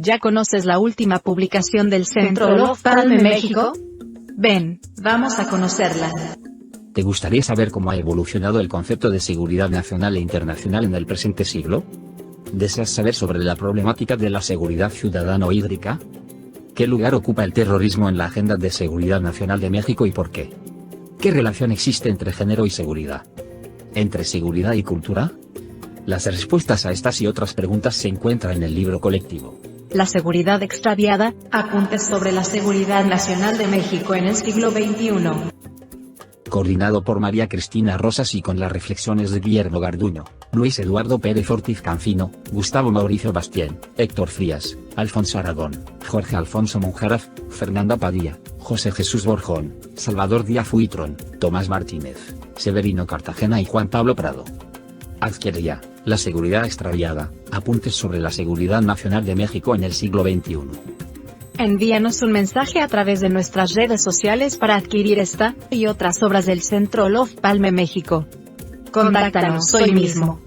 ¿Ya conoces la última publicación del Centro Olof Palme México? Ven, vamos a conocerla. ¿Te gustaría saber cómo ha evolucionado el concepto de seguridad nacional e internacional en el presente siglo? ¿Deseas saber sobre la problemática de la seguridad ciudadana o hídrica? ¿Qué lugar ocupa el terrorismo en la agenda de seguridad nacional de México y por qué? ¿Qué relación existe entre género y seguridad? ¿Entre seguridad y cultura? Las respuestas a estas y otras preguntas se encuentran en el libro colectivo La seguridad extraviada, apuntes sobre la seguridad nacional de México en el siglo XXI. Coordinado por María Cristina Rosas y con las reflexiones de Guillermo Garduño, Luis Eduardo Pérez Ortiz Cancino, Gustavo Mauricio Bastien, Héctor Frías, Alfonso Aragón, Jorge Alfonso Monjaraf, Fernanda Padilla, José Jesús Borjón, Salvador Díaz Huitrón, Tomás Martínez, Severino Cartagena y Juan Pablo Prado. Adquiere ya, La seguridad extraviada, apuntes sobre la seguridad nacional de México en el siglo XXI. Envíanos un mensaje a través de nuestras redes sociales para adquirir esta y otras obras del Centro Olof Palme México. Contáctanos hoy mismo.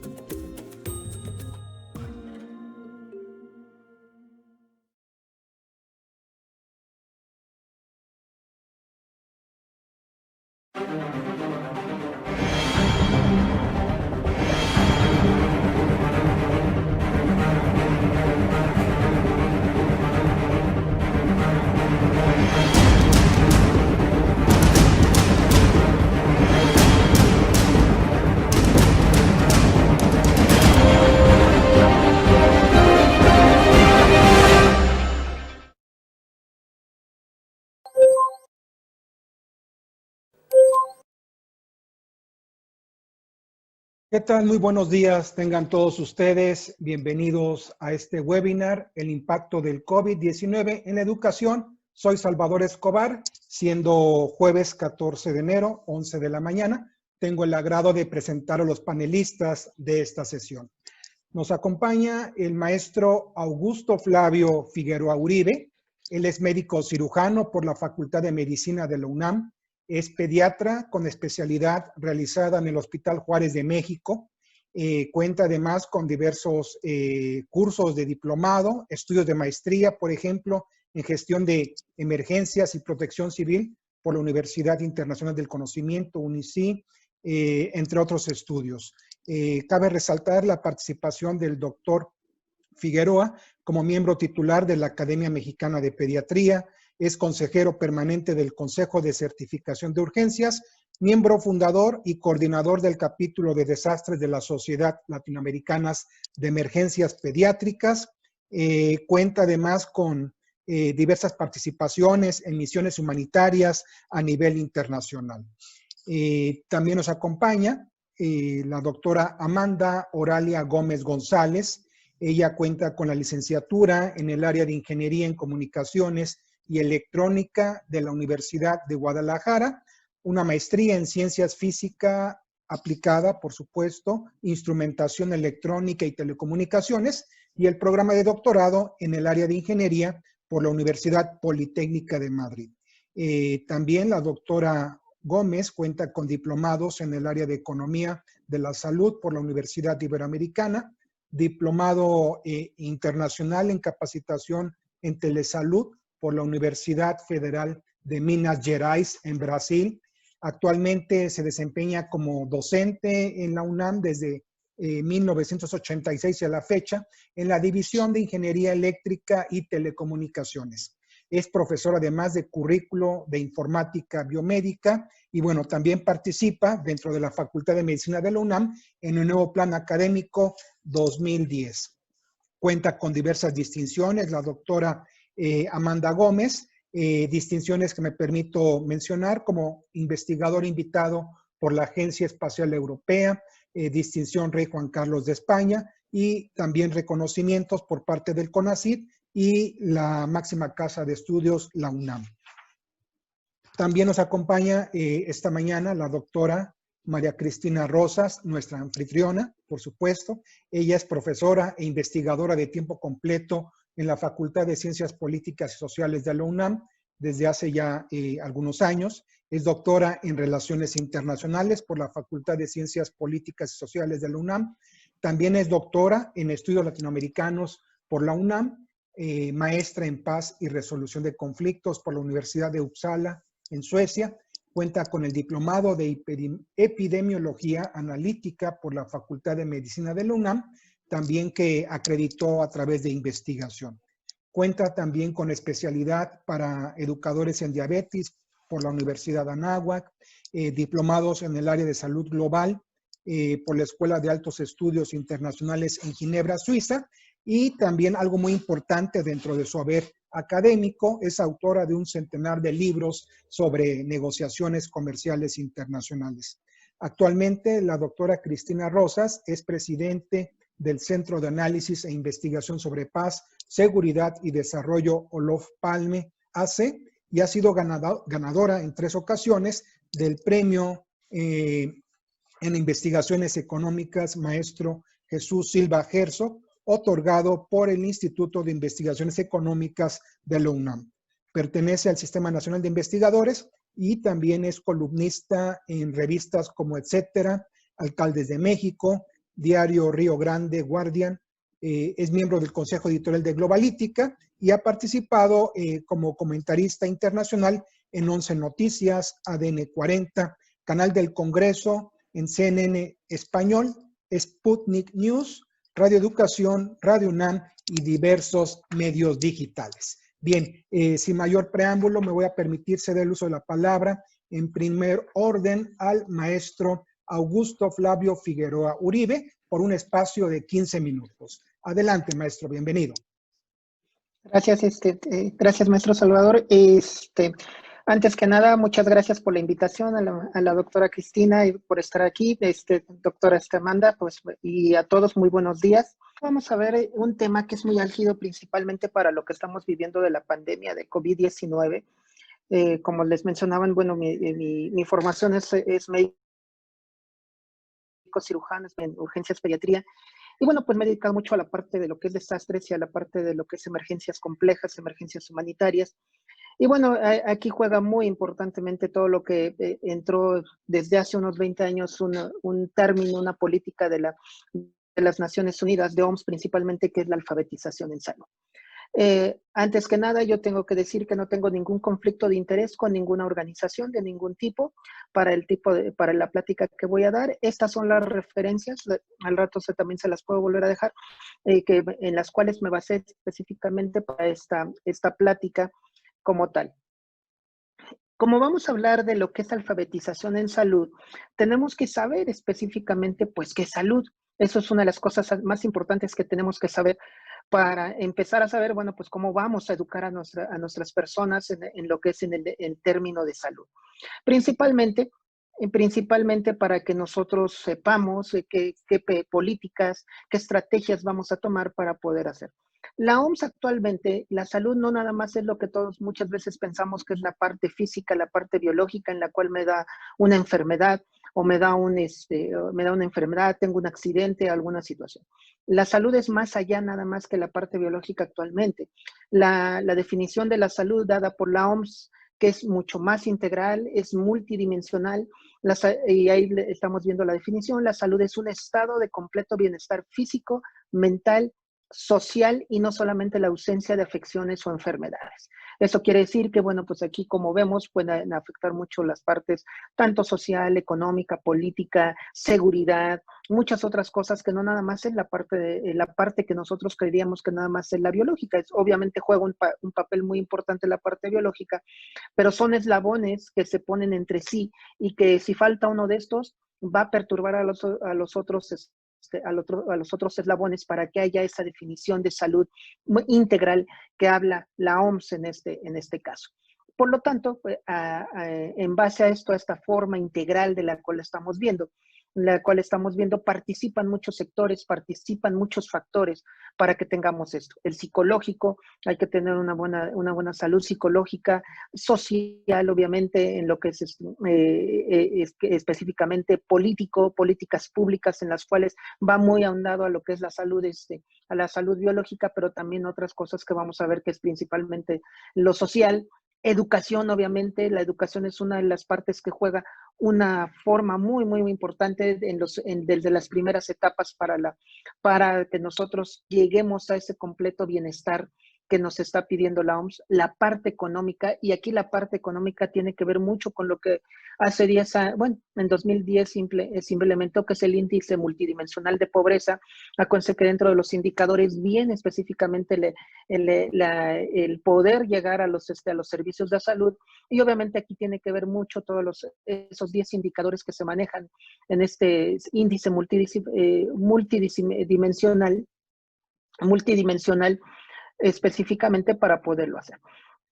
¿Qué tal? Muy buenos días, tengan todos ustedes. Bienvenidos a este webinar, El impacto del COVID-19 en la educación. Soy Salvador Escobar, siendo jueves 14 de enero, 11 de la mañana. Tengo el agrado de presentar a los panelistas de esta sesión. Nos acompaña el maestro Augusto Flavio Figueroa Uribe. Él es médico cirujano por la Facultad de Medicina de la UNAM. Es pediatra con especialidad realizada en el Hospital Juárez de México. Cuenta además con diversos cursos de diplomado, estudios de maestría, por ejemplo, en gestión de emergencias y protección civil por la Universidad Internacional del Conocimiento, UNICI, entre otros estudios. Cabe resaltar la participación del doctor Figueroa como miembro titular de la Academia Mexicana de Pediatría, es consejero permanente del Consejo de Certificación de Urgencias, miembro fundador y coordinador del capítulo de desastres de la Sociedad Latinoamericana de Emergencias Pediátricas. Cuenta además con diversas participaciones en misiones humanitarias a nivel internacional. También nos acompaña la doctora Amanda Oralia Gómez González. Ella cuenta con la licenciatura en el área de Ingeniería en Comunicaciones y Electrónica de la Universidad de Guadalajara, una maestría en Ciencias Física aplicada, por supuesto, Instrumentación Electrónica y Telecomunicaciones, y el programa de doctorado en el área de Ingeniería por la Universidad Politécnica de Madrid. También la doctora Gómez cuenta con diplomados en el área de Economía de la Salud por la Universidad Iberoamericana, diplomado internacional en capacitación en telesalud por la Universidad Federal de Minas Gerais en Brasil. Actualmente se desempeña como docente en la UNAM desde 1986 a la fecha en la División de Ingeniería Eléctrica y Telecomunicaciones. Es profesor además de currículo de informática biomédica y bueno, también participa dentro de la Facultad de Medicina de la UNAM en el nuevo plan académico 2010. Cuenta con diversas distinciones, la doctora Amanda Gómez, distinciones que me permito mencionar como investigador invitado por la Agencia Espacial Europea, distinción Rey Juan Carlos de España y también reconocimientos por parte del CONACYT y la máxima casa de estudios, la UNAM. También nos acompaña esta mañana la doctora María Cristina Rosas, nuestra anfitriona, por supuesto. Ella es profesora e investigadora de tiempo completo en la Facultad de Ciencias Políticas y Sociales de la UNAM desde hace ya algunos años. Es doctora en Relaciones Internacionales por la Facultad de Ciencias Políticas y Sociales de la UNAM. También es doctora en Estudios Latinoamericanos por la UNAM maestra en paz y resolución de conflictos por la Universidad de Uppsala en Suecia. Cuenta con el diplomado de epidemiología analítica por la Facultad de Medicina de la UNAM, también que acreditó a través de investigación. Cuenta también con especialidad para educadores en diabetes por la Universidad de Anáhuac, diplomados en el área de salud global por la Escuela de Altos Estudios Internacionales en Ginebra, Suiza, y también algo muy importante dentro de su haber académico, es autora de un centenar de libros sobre negociaciones comerciales internacionales. Actualmente, la doctora Cristina Rosas es presidente del Centro de Análisis e Investigación sobre Paz, Seguridad y Desarrollo Olof Palme AC, y ha sido ganadora en 3 ocasiones del premio en investigaciones económicas Maestro Jesús Silva Herzog, otorgado por el Instituto de Investigaciones Económicas de la UNAM. Pertenece al Sistema Nacional de Investigadores y también es columnista en revistas como Etcétera, Alcaldes de México, Diario Río Grande, Guardian, es miembro del Consejo Editorial de Globalítica y ha participado como comentarista internacional en 11 Noticias, ADN 40, Canal del Congreso, en CNN Español, Sputnik News, Radio Educación, Radio UNAM y diversos medios digitales. Bien, sin mayor preámbulo, me voy a permitir ceder el uso de la palabra en primer orden al maestro Augusto Flavio Figueroa Uribe por un espacio de 15 minutos. Adelante, maestro, bienvenido. Gracias, gracias, maestro Salvador. Antes que nada, muchas gracias por la invitación a la doctora Cristina y por estar aquí, doctora Amanda, pues, y a todos muy buenos días. Vamos a ver un tema que es muy álgido principalmente para lo que estamos viviendo de la pandemia de COVID-19. Como les mencionaban, bueno, mi formación es médico cirujano en urgencias pediatría. Y bueno, pues me he dedicado mucho a la parte de lo que es desastres y a la parte de lo que es emergencias complejas, emergencias humanitarias. Y bueno, aquí juega muy importantemente todo lo que entró desde hace unos 20 años, un término, una política de las Naciones Unidas, de OMS principalmente, que es la alfabetización en salud. Antes que nada, yo tengo que decir que no tengo ningún conflicto de interés con ninguna organización de ningún tipo para la plática que voy a dar. Estas son las referencias, al rato también se las puedo volver a dejar, en las cuales me basé específicamente para esta plática como tal. Como vamos a hablar de lo que es alfabetización en salud, tenemos que saber específicamente, pues, qué es salud. Eso es una de las cosas más importantes que tenemos que saber para empezar a saber, bueno, pues cómo vamos a educar a nuestras personas en lo que es en el término de salud. Principalmente para que nosotros sepamos qué políticas, qué estrategias vamos a tomar para poder hacer. La OMS actualmente, la salud no nada más es lo que todos muchas veces pensamos que es la parte física, la parte biológica en la cual me da una enfermedad o me da una enfermedad, tengo un accidente, alguna situación. La salud es más allá nada más que la parte biológica actualmente. La definición de la salud dada por la OMS, que es mucho más integral, es multidimensional, y ahí estamos viendo la definición. La salud es un estado de completo bienestar físico, mental, social y no solamente la ausencia de afecciones o enfermedades. Eso quiere decir que, bueno, pues aquí como vemos pueden afectar mucho las partes tanto social, económica, política, seguridad, muchas otras cosas que no nada más es la parte que nosotros creeríamos que nada más es la biológica. Obviamente juega un papel muy importante la parte biológica, pero son eslabones que se ponen entre sí y que si falta uno de estos va a perturbar a los otros eslabones para que haya esa definición de salud integral que habla la OMS en este caso. Por lo tanto, pues, en base a esto, a esta forma integral de la cual estamos viendo, participan muchos sectores, participan muchos factores para que tengamos esto. El psicológico, hay que tener una buena salud psicológica, social, obviamente, en lo que es específicamente político, políticas públicas en las cuales va muy ahondado a lo que es la salud, a la salud biológica, pero también otras cosas que vamos a ver que es principalmente lo social. Educación, obviamente, la educación es una de las partes que juega una forma muy, muy, muy importante desde las primeras etapas para que nosotros lleguemos a ese completo bienestar que nos está pidiendo la OMS, la parte económica, y aquí la parte económica tiene que ver mucho con lo que hace 10 años, bueno, en 2010 se implementó, que es el índice multidimensional de pobreza. Acuérdense que dentro de los indicadores viene específicamente el poder llegar a los servicios de salud, y obviamente aquí tiene que ver mucho todos esos 10 indicadores que se manejan en este índice multidimensional específicamente para poderlo hacer.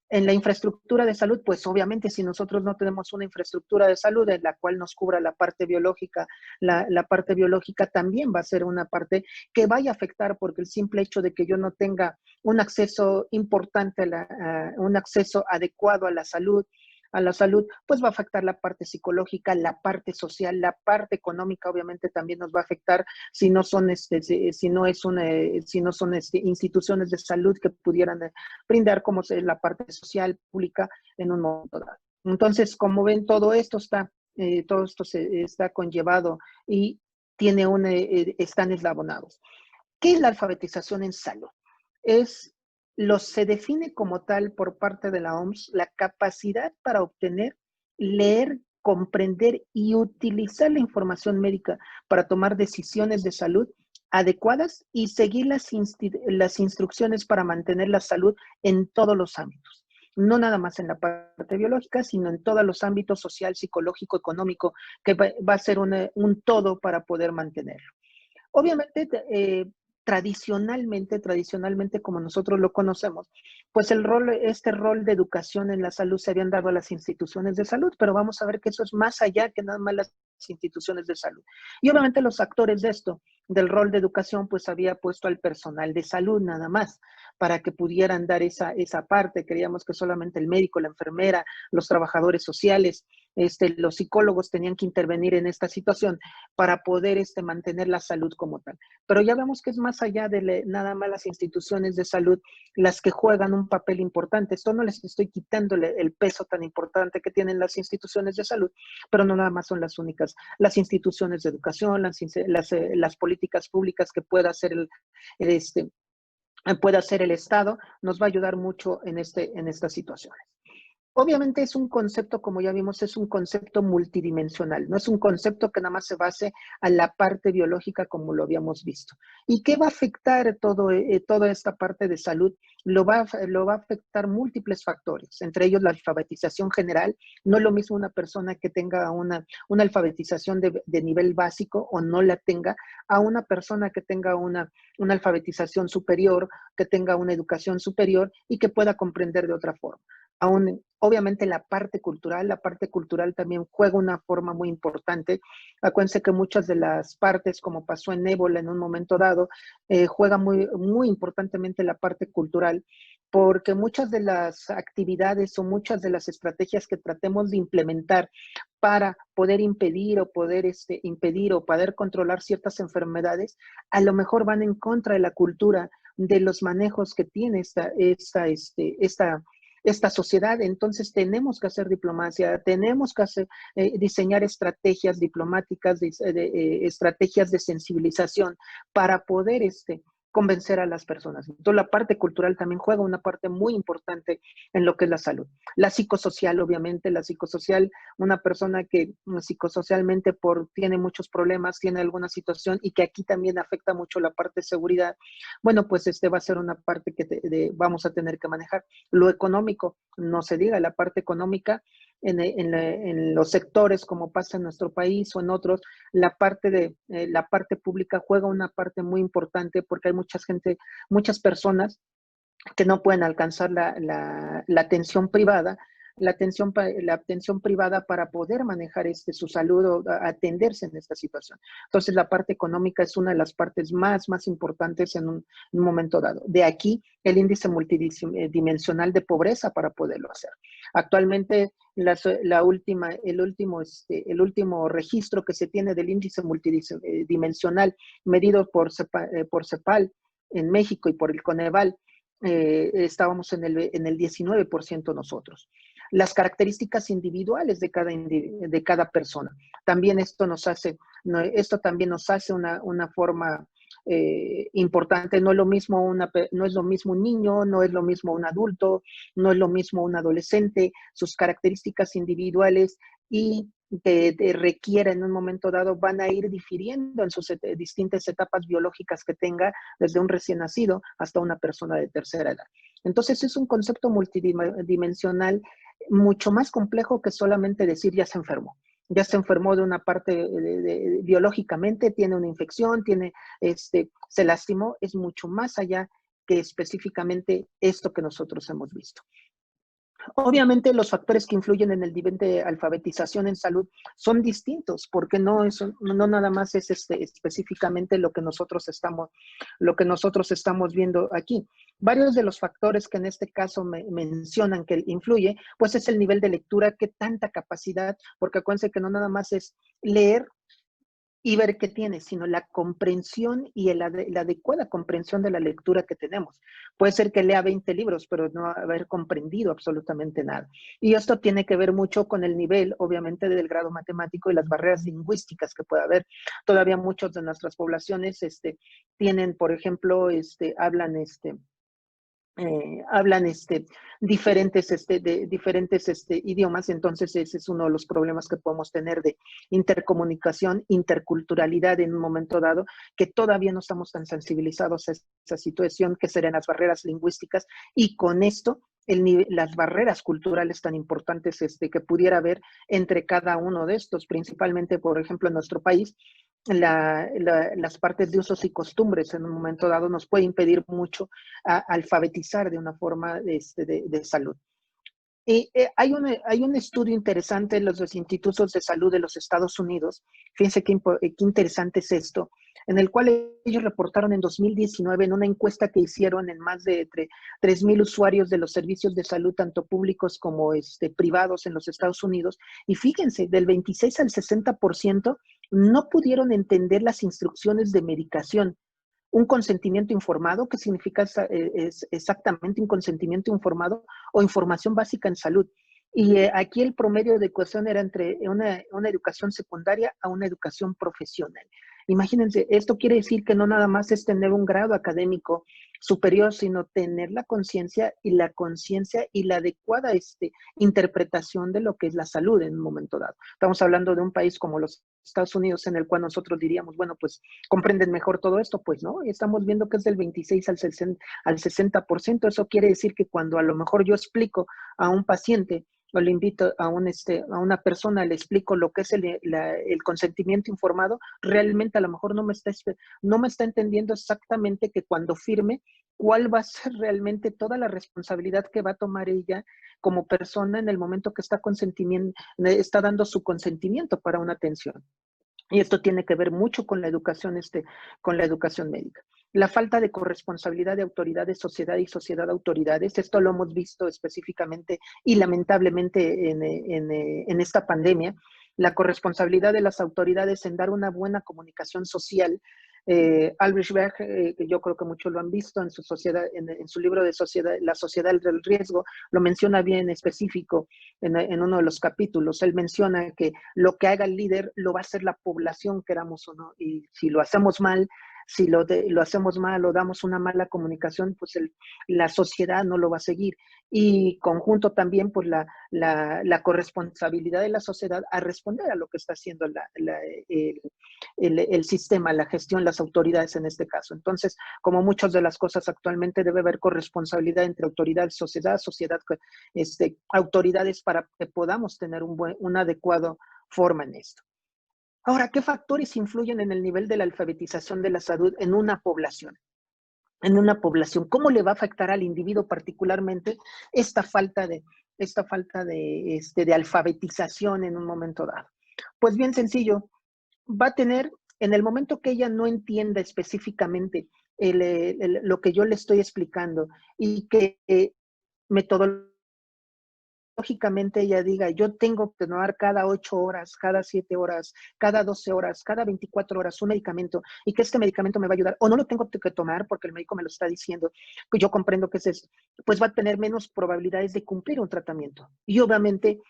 En la infraestructura de salud, pues obviamente si nosotros no tenemos una infraestructura de salud en la cual nos cubra la parte biológica, la parte biológica también va a ser una parte que vaya a afectar, porque el simple hecho de que yo no tenga un acceso importante, un acceso adecuado a la salud, pues va a afectar la parte psicológica, la parte social, la parte económica, obviamente también nos va a afectar si no son instituciones de salud que pudieran brindar como la parte social pública en un momento dado. Entonces, como ven, todo esto está conllevado y están eslabonados. ¿Qué es la alfabetización en salud? Se define como tal por parte de la OMS la capacidad para obtener, leer, comprender y utilizar la información médica para tomar decisiones de salud adecuadas y seguir las instrucciones para mantener la salud en todos los ámbitos. No nada más en la parte biológica, sino en todos los ámbitos social, psicológico, económico, que va a ser un todo para poder mantenerlo. Obviamente, tradicionalmente como nosotros lo conocemos, pues este rol de educación en la salud se habían dado a las instituciones de salud, pero vamos a ver que eso es más allá que nada más las instituciones de salud. Y obviamente los actores de esto, del rol de educación, pues había puesto al personal de salud nada más, para que pudieran dar esa parte. Creíamos que solamente el médico, la enfermera, los trabajadores sociales, los psicólogos tenían que intervenir en esta situación para poder mantener la salud como tal. Pero ya vemos que es más allá de nada más las instituciones de salud las que juegan un papel importante. Esto no les estoy quitándole el peso tan importante que tienen las instituciones de salud, pero no nada más son las únicas. Las instituciones de educación, las políticas públicas que pueda hacer el Estado, nos va a ayudar mucho en estas situaciones. Obviamente es un concepto, como ya vimos, es un concepto multidimensional, no es un concepto que nada más se base a la parte biológica como lo habíamos visto. ¿Y qué va a afectar toda esta parte de salud? Lo va a afectar múltiples factores, entre ellos la alfabetización general. No es lo mismo una persona que tenga una alfabetización de nivel básico o no la tenga, a una persona que tenga una alfabetización superior, que tenga una educación superior y que pueda comprender de otra forma. Obviamente la parte cultural también juega una forma muy importante. Acuérdense que muchas de las partes, como pasó en Ébola en un momento dado, juega muy, muy importantemente la parte cultural, porque muchas de las actividades o muchas de las estrategias que tratemos de implementar para poder impedir o poder controlar ciertas enfermedades, a lo mejor van en contra de la cultura, de los manejos que tiene esta sociedad. Entonces tenemos que hacer diplomacia, tenemos que diseñar estrategias diplomáticas, estrategias de sensibilización para poder convencer a las personas. Entonces la parte cultural también juega una parte muy importante en lo que es la salud. La psicosocial, obviamente, una persona que psicosocialmente tiene muchos problemas, tiene alguna situación y que aquí también afecta mucho la parte de seguridad, bueno, pues va a ser una parte que vamos a tener que manejar. Lo económico, no se diga, la parte económica en los sectores como pasa en nuestro país o en otros, la parte pública juega una parte muy importante porque hay muchas personas que no pueden alcanzar la atención privada, la atención privada para poder manejar su salud o atenderse en esta situación. Entonces, la parte económica es una de las partes más importantes en un momento dado. De aquí, el índice multidimensional de pobreza para poderlo hacer. Actualmente, el último registro que se tiene del índice multidimensional medido por CEPAL en México y por el Coneval, estábamos en el 19% nosotros. Las características individuales de cada persona. También esto también nos hace una forma importante. No es lo mismo no es lo mismo un niño, no es lo mismo un adulto, no es lo mismo un adolescente, sus características individuales y que requiera en un momento dado van a ir difiriendo en sus distintas etapas biológicas que tenga, desde un recién nacido hasta una persona de tercera edad. Entonces es un concepto multidimensional mucho más complejo que solamente decir ya se enfermó. Ya se enfermó de una parte biológicamente, tiene una infección, se lastimó, es mucho más allá que específicamente esto que nosotros hemos visto. Obviamente los factores que influyen en el nivel de alfabetización en salud son distintos, porque no nada más es específicamente lo que nosotros estamos viendo aquí. Varios de los factores que en este caso mencionan que influye, pues es el nivel de lectura, qué tanta capacidad, porque acuérdense que no nada más es leer y ver qué tiene, sino la comprensión y la adecuada comprensión de la lectura que tenemos. Puede ser que lea 20 libros, pero no haber comprendido absolutamente nada. Y esto tiene que ver mucho con el nivel, obviamente, del grado matemático y las barreras lingüísticas que puede haber. Todavía muchos de nuestras poblaciones tienen, por ejemplo, hablan diferentes idiomas, entonces ese es uno de los problemas que podemos tener de intercomunicación, interculturalidad en un momento dado, que todavía no estamos tan sensibilizados a esa situación, que serían las barreras lingüísticas, y con esto las barreras culturales tan importantes que pudiera haber entre cada uno de estos, principalmente, por ejemplo, en nuestro país, las partes de usos y costumbres en un momento dado nos puede impedir mucho alfabetizar de una forma de salud. Y hay un estudio interesante en los institutos de salud de los Estados Unidos, fíjense qué interesante es esto, en el cual ellos reportaron en 2019 en una encuesta que hicieron en más de 3,000 usuarios de los servicios de salud, tanto públicos como privados en los Estados Unidos, y fíjense, del 26 al 60% no pudieron entender las instrucciones de medicación. Un consentimiento informado, ¿qué significa exactamente un consentimiento informado o información básica en salud? Y aquí el promedio de educación era entre una educación secundaria a una educación profesional. Imagínense, esto quiere decir que no nada más es tener un grado académico superior, sino tener la conciencia y la adecuada interpretación de lo que es la salud en un momento dado. Estamos hablando de un país como los Estados Unidos, en el cual nosotros diríamos, bueno, pues comprenden mejor todo esto, pues no, y estamos viendo que es del 26 al 60%. Eso quiere decir que cuando a lo mejor yo explico a un paciente o le invito a una persona, le explico lo que es el consentimiento informado, realmente a lo mejor no me está entendiendo exactamente que cuando firme, cuál va a ser realmente toda la responsabilidad que va a tomar ella como persona en el momento que está dando su consentimiento para una atención. Y esto tiene que ver mucho con la educación médica. La falta de corresponsabilidad de autoridades, sociedad y sociedad autoridades. Esto lo hemos visto específicamente y lamentablemente en esta pandemia. La corresponsabilidad de las autoridades en dar una buena comunicación social. Albrecht Berg, que yo creo que muchos lo han visto en su libro de La sociedad del riesgo, lo menciona bien específico en uno de los capítulos. Él menciona que lo que haga el líder lo va a hacer la población, queramos o no, y si lo hacemos mal, si lo hacemos mal o damos una mala comunicación, pues la sociedad no lo va a seguir. Y conjunto también, pues la corresponsabilidad de la sociedad a responder a lo que está haciendo el sistema, la gestión, las autoridades en este caso. Entonces, como muchas de las cosas actualmente, debe haber corresponsabilidad entre autoridad, sociedad, autoridades, para que podamos tener una adecuada forma en esto. Ahora, ¿qué factores influyen en el nivel de la alfabetización de la salud en una población? ¿Cómo le va a afectar al individuo particularmente esta falta de alfabetización en un momento dado? Pues bien sencillo, va a tener, en el momento que ella no entienda específicamente lo que yo le estoy explicando y que metodológicamente lógicamente ella diga, yo tengo que tomar cada 8 horas, cada 7 horas, cada 12 horas, cada 24 horas un medicamento y que este medicamento me va a ayudar, o no lo tengo que tomar porque el médico me lo está diciendo, pues yo comprendo que es eso, pues va a tener menos probabilidades de cumplir un tratamiento. Y obviamente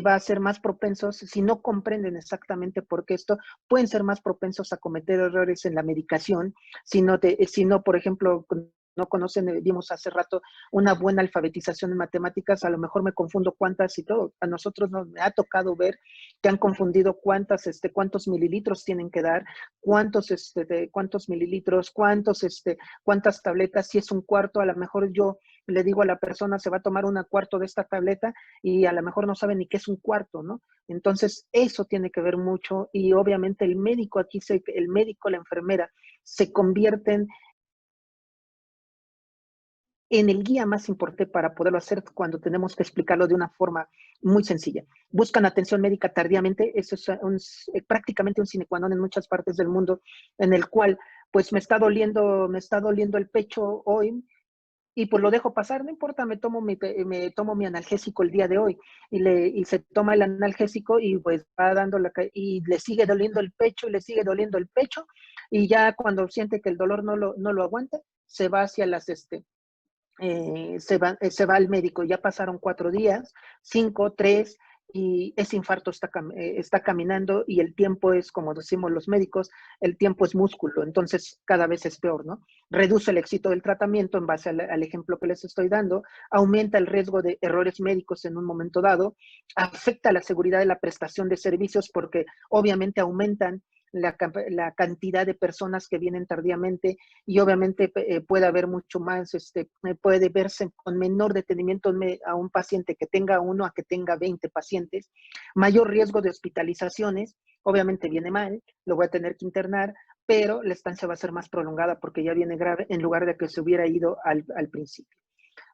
va a ser más propensos, si no comprenden exactamente por qué esto, pueden ser más propensos a cometer errores en la medicación, si no por ejemplo, no conocen, vimos hace rato, una buena alfabetización en matemáticas, a lo mejor me confundo cuántas y todo. A nosotros nos ha tocado ver que han confundido cuántos mililitros tienen que dar, cuántos mililitros, cuántas tabletas, si es un cuarto, a lo mejor yo le digo a la persona, se va a tomar un cuarto de esta tableta y a lo mejor no sabe ni qué es un cuarto, ¿no? Entonces, eso tiene que ver mucho y obviamente el médico el médico, la enfermera, se convierten en el guía más importante para poderlo hacer cuando tenemos que explicarlo de una forma muy sencilla. Buscan atención médica tardíamente, eso es prácticamente un sine qua non en muchas partes del mundo, en el cual, pues me está doliendo el pecho hoy, y pues lo dejo pasar, no importa, me tomo mi analgésico el día de hoy, y se toma el analgésico y pues va dando y le sigue doliendo el pecho, y le sigue doliendo el pecho, y ya cuando siente que el dolor no lo aguanta, se va hacia se va al médico, ya pasaron 4 días, 5, 3, y ese infarto está caminando y el tiempo es, como decimos los médicos, el tiempo es músculo, entonces cada vez es peor, ¿no? Reduce el éxito del tratamiento en base al ejemplo que les estoy dando, aumenta el riesgo de errores médicos en un momento dado, afecta la seguridad de la prestación de servicios porque obviamente aumentan la cantidad de personas que vienen tardíamente y obviamente puede haber mucho más, puede verse con menor detenimiento a un paciente que tenga uno a que tenga 20 pacientes, mayor riesgo de hospitalizaciones, obviamente viene mal, lo voy a tener que internar, pero la estancia va a ser más prolongada porque ya viene grave en lugar de que se hubiera ido al principio.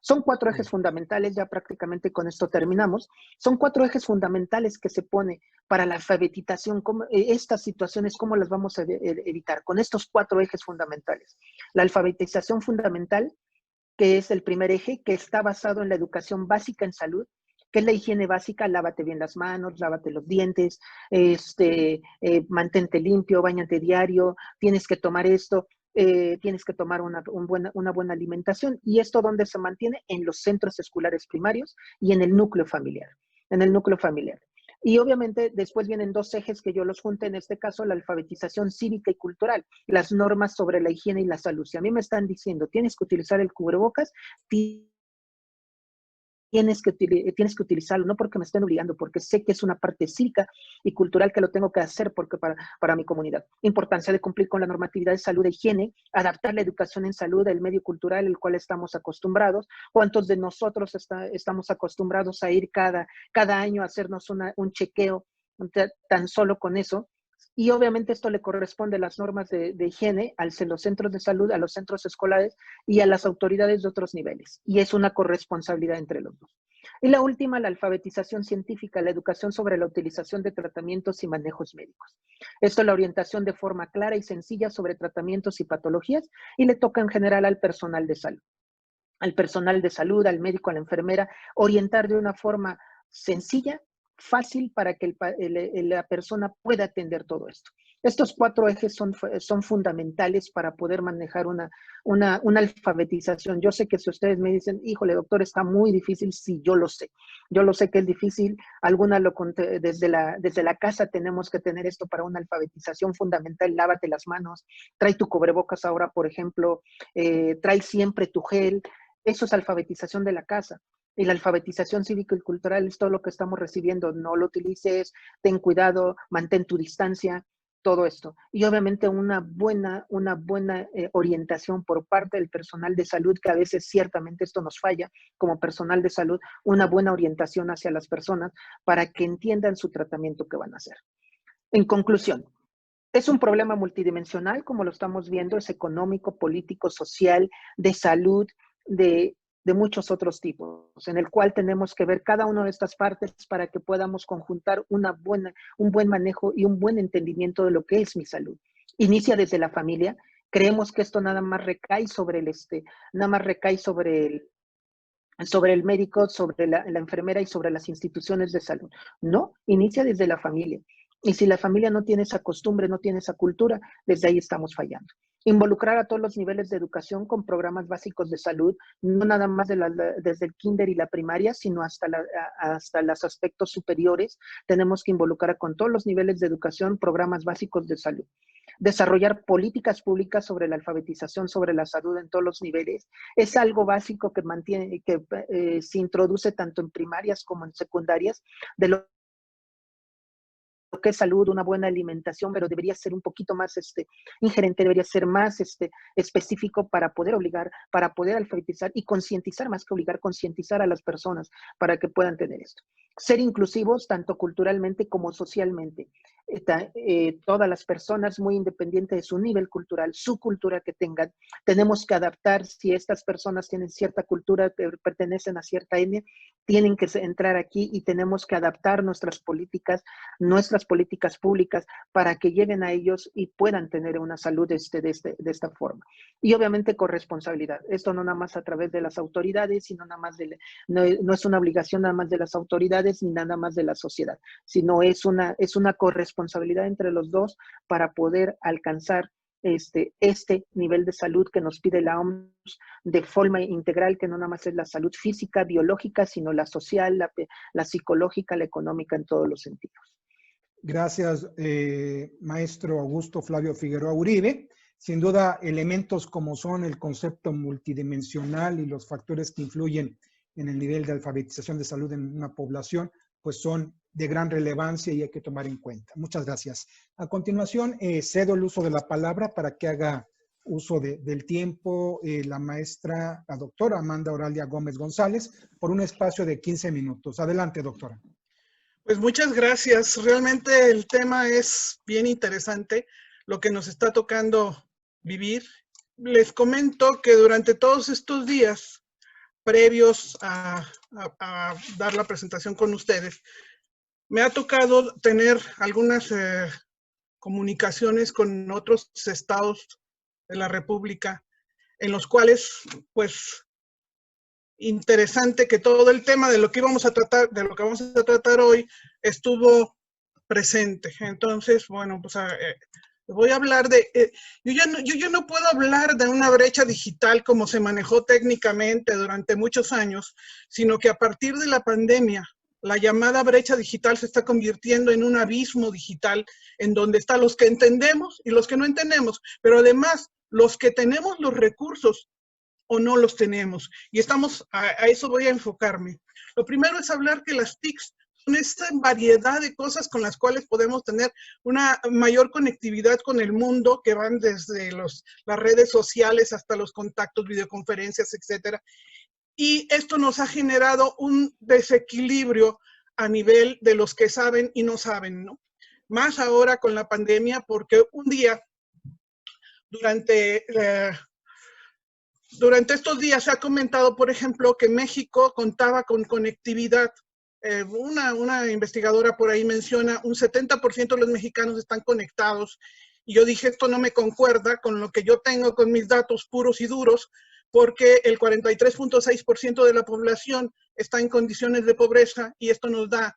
Son 4 ejes fundamentales, ya prácticamente con esto terminamos. Son 4 ejes fundamentales que se pone para la alfabetización, estas situaciones, ¿cómo las vamos a evitar? Con estos 4 ejes fundamentales. La alfabetización fundamental, que es el primer eje, que está basado en la educación básica en salud, que es la higiene básica, lávate bien las manos, lávate los dientes, mantente limpio, báñate diario, tienes que tomar esto, tienes que tomar una buena alimentación. ¿Y esto dónde se mantiene? En los centros escolares primarios y en el núcleo familiar. En el núcleo familiar. Y obviamente después vienen 2 ejes que yo los junté, en este caso la alfabetización cívica y cultural, las normas sobre la higiene y la salud. Si a mí me están diciendo, tienes que utilizar el cubrebocas, tienes que utilizarlo, no porque me estén obligando, porque sé que es una parte cívica y cultural que lo tengo que hacer porque para mi comunidad. Importancia de cumplir con la normatividad de salud e higiene, adaptar la educación en salud al medio cultural al cual estamos acostumbrados. ¿Cuántos de nosotros estamos acostumbrados a ir cada año a hacernos un chequeo tan solo con eso? Y obviamente esto le corresponde a las normas de higiene, a los centros de salud, a los centros escolares y a las autoridades de otros niveles. Y es una corresponsabilidad entre los dos. Y la última, la alfabetización científica, la educación sobre la utilización de tratamientos y manejos médicos. Esto es la orientación de forma clara y sencilla sobre tratamientos y patologías y le toca en general al personal de salud. Al personal de salud, al médico, a la enfermera, orientar de una forma sencilla, fácil para que la persona pueda atender todo esto. Estos 4 ejes son fundamentales para poder manejar una alfabetización. Yo sé que si ustedes me dicen, híjole, doctor, está muy difícil, sí, yo lo sé. Yo lo sé que es difícil. Alguna lo conté, desde la casa tenemos que tener esto para una alfabetización fundamental. Lávate las manos, trae tu cubrebocas ahora, por ejemplo, trae siempre tu gel. Eso es alfabetización de la casa. Y la alfabetización cívica y cultural es todo lo que estamos recibiendo. No lo utilices, ten cuidado, mantén tu distancia, todo esto. Y obviamente una buena orientación por parte del personal de salud, que a veces ciertamente esto nos falla como personal de salud, una buena orientación hacia las personas para que entiendan su tratamiento que van a hacer. En conclusión, es un problema multidimensional, como lo estamos viendo, es económico, político, social, de salud, de muchos otros tipos, en el cual tenemos que ver cada una de estas partes para que podamos conjuntar un buen manejo y un buen entendimiento de lo que es mi salud. Inicia desde la familia. Creemos que esto nada más recae sobre sobre el médico, sobre la enfermera y sobre las instituciones de salud. No, inicia desde la familia. Y si la familia no tiene esa costumbre, no tiene esa cultura, desde ahí estamos fallando. Involucrar a todos los niveles de educación con programas básicos de salud, no nada más desde el kinder y la primaria, sino hasta los aspectos superiores. Tenemos que involucrar con todos los niveles de educación programas básicos de salud. Desarrollar políticas públicas sobre la alfabetización, sobre la salud en todos los niveles. Es algo básico que se introduce tanto en primarias como en secundarias, de lo que es salud, una buena alimentación, pero debería ser un poquito más ingerente, debería ser más específico para poder obligar, para poder alfabetizar y concientizar, más que obligar, concientizar a las personas para que puedan tener esto. Ser inclusivos tanto culturalmente como socialmente. Todas las personas, muy independiente de su nivel cultural, su cultura que tengan, tenemos que adaptar. Si estas personas tienen cierta cultura, que pertenecen a cierta etnia, tienen que entrar aquí y tenemos que adaptar nuestras políticas públicas para que lleguen a ellos y puedan tener una salud de esta forma. Y obviamente con responsabilidad. Esto no nada más a través de las autoridades, sino nada más no es una obligación nada más de las autoridades ni nada más de la sociedad, sino es una corresponsabilidad entre los dos para poder alcanzar este nivel de salud que nos pide la OMS de forma integral, que no nada más es la salud física, biológica, sino la social, la psicológica, la económica en todos los sentidos. Gracias, maestro Augusto Flavio Figueroa Uribe. Sin duda, elementos como son el concepto multidimensional y los factores que influyen en el nivel de alfabetización de salud en una población, pues son de gran relevancia y hay que tomar en cuenta. Muchas gracias. A continuación, cedo el uso de la palabra para que haga uso del tiempo la doctora Amanda Oralia Gómez González, por un espacio de 15 minutos. Adelante, doctora. Pues muchas gracias. Realmente el tema es bien interesante, lo que nos está tocando vivir. Les comento que durante todos estos días previos a dar la presentación con ustedes, me ha tocado tener algunas comunicaciones con otros estados de la República, en los cuales, pues, interesante que todo el tema de lo que vamos a tratar hoy estuvo presente. Entonces, bueno, pues voy a hablar de, yo ya no puedo hablar de una brecha digital como se manejó técnicamente durante muchos años, sino que a partir de la pandemia, la llamada brecha digital se está convirtiendo en un abismo digital en donde están los que entendemos y los que no entendemos, pero además los que tenemos los recursos o no los tenemos. Y a eso voy a enfocarme. Lo primero es hablar que las TICs son esta variedad de cosas con las cuales podemos tener una mayor conectividad con el mundo, que van desde las redes sociales hasta los contactos, videoconferencias, etcétera. Y esto nos ha generado un desequilibrio a nivel de los que saben y no saben, ¿no? Más ahora con la pandemia, porque un día, durante estos días se ha comentado, por ejemplo, que México contaba con conectividad. Una investigadora por ahí menciona un 70% de los mexicanos están conectados. Y yo dije, esto no me concuerda con lo que yo tengo con mis datos puros y duros, porque el 43.6% de la población está en condiciones de pobreza y esto nos da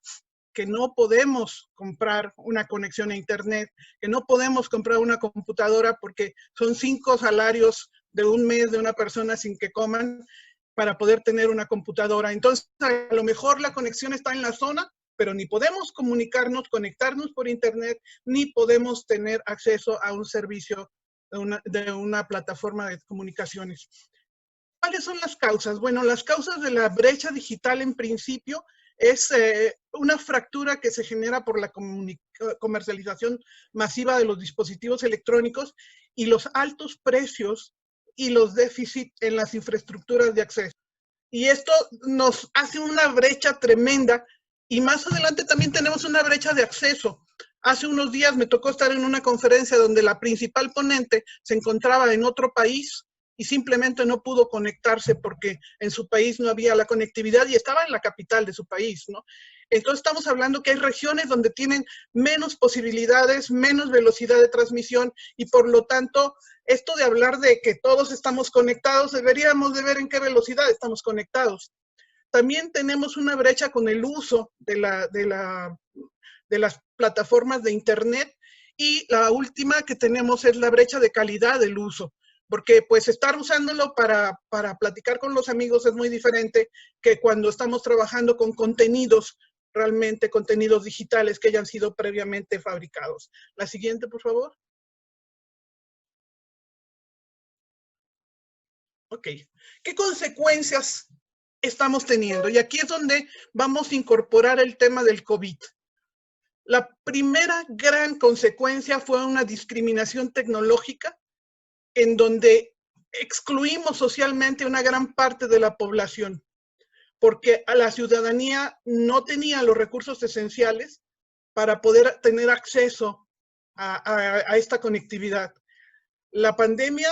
que no podemos comprar una conexión a internet, que no podemos comprar una computadora porque son 5 salarios de un mes de una persona sin que coman para poder tener una computadora. Entonces, a lo mejor la conexión está en la zona, pero ni podemos conectarnos por internet, ni podemos tener acceso a un servicio de una plataforma de comunicaciones. ¿Cuáles son las causas? Bueno, las causas de la brecha digital en principio es una fractura que se genera por la comercialización masiva de los dispositivos electrónicos y los altos precios y los déficits en las infraestructuras de acceso. Y esto nos hace una brecha tremenda y más adelante también tenemos una brecha de acceso. Hace unos días me tocó estar en una conferencia donde la principal ponente se encontraba en otro país y simplemente no pudo conectarse porque en su país no había la conectividad y estaba en la capital de su país, ¿no? Entonces estamos hablando que hay regiones donde tienen menos posibilidades, menos velocidad de transmisión y por lo tanto, esto de hablar de que todos estamos conectados, deberíamos de ver en qué velocidad estamos conectados. También tenemos una brecha con el uso de las plataformas de Internet, y la última que tenemos es la brecha de calidad del uso, porque pues estar usándolo para platicar con los amigos es muy diferente que cuando estamos trabajando con contenidos, realmente contenidos digitales que hayan sido previamente fabricados. La siguiente, por favor. Ok. ¿Qué consecuencias estamos teniendo? Y aquí es donde vamos a incorporar el tema del COVID. La primera gran consecuencia fue una discriminación tecnológica en donde excluimos socialmente una gran parte de la población, porque a la ciudadanía no tenía los recursos esenciales para poder tener acceso a esta conectividad. La pandemia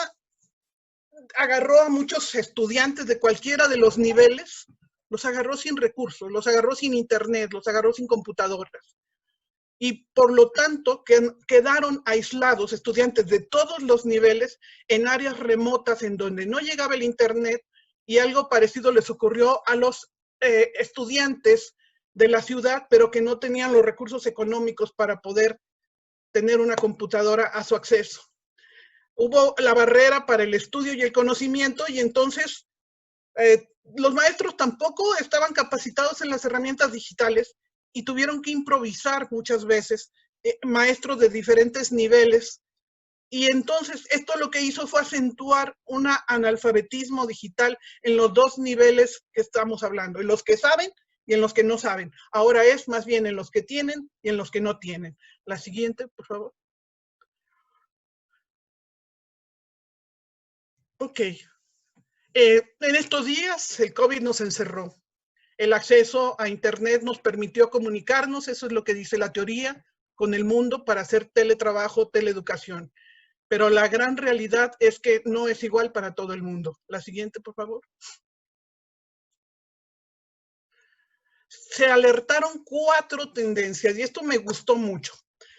agarró a muchos estudiantes de cualquiera de los niveles, los agarró sin recursos, los agarró sin internet, los agarró sin computadoras. Y por lo tanto quedaron aislados estudiantes de todos los niveles en áreas remotas en donde no llegaba el internet, y algo parecido les ocurrió a los estudiantes de la ciudad, pero que no tenían los recursos económicos para poder tener una computadora a su acceso. Hubo la barrera para el estudio y el conocimiento, y entonces los maestros tampoco estaban capacitados en las herramientas digitales y tuvieron que improvisar muchas veces, maestros de diferentes niveles. Y entonces esto lo que hizo fue acentuar un analfabetismo digital en los dos niveles que estamos hablando, en los que saben y en los que no saben. Ahora es más bien en los que tienen y en los que no tienen. La siguiente, por favor. Ok. En estos días el COVID nos encerró. El acceso a Internet nos permitió comunicarnos, eso es lo que dice la teoría, con el mundo para hacer teletrabajo, teleeducación. Pero la gran realidad es que no es igual para todo el mundo. La siguiente, por favor. Se alertaron 4 tendencias y esto me gustó mucho.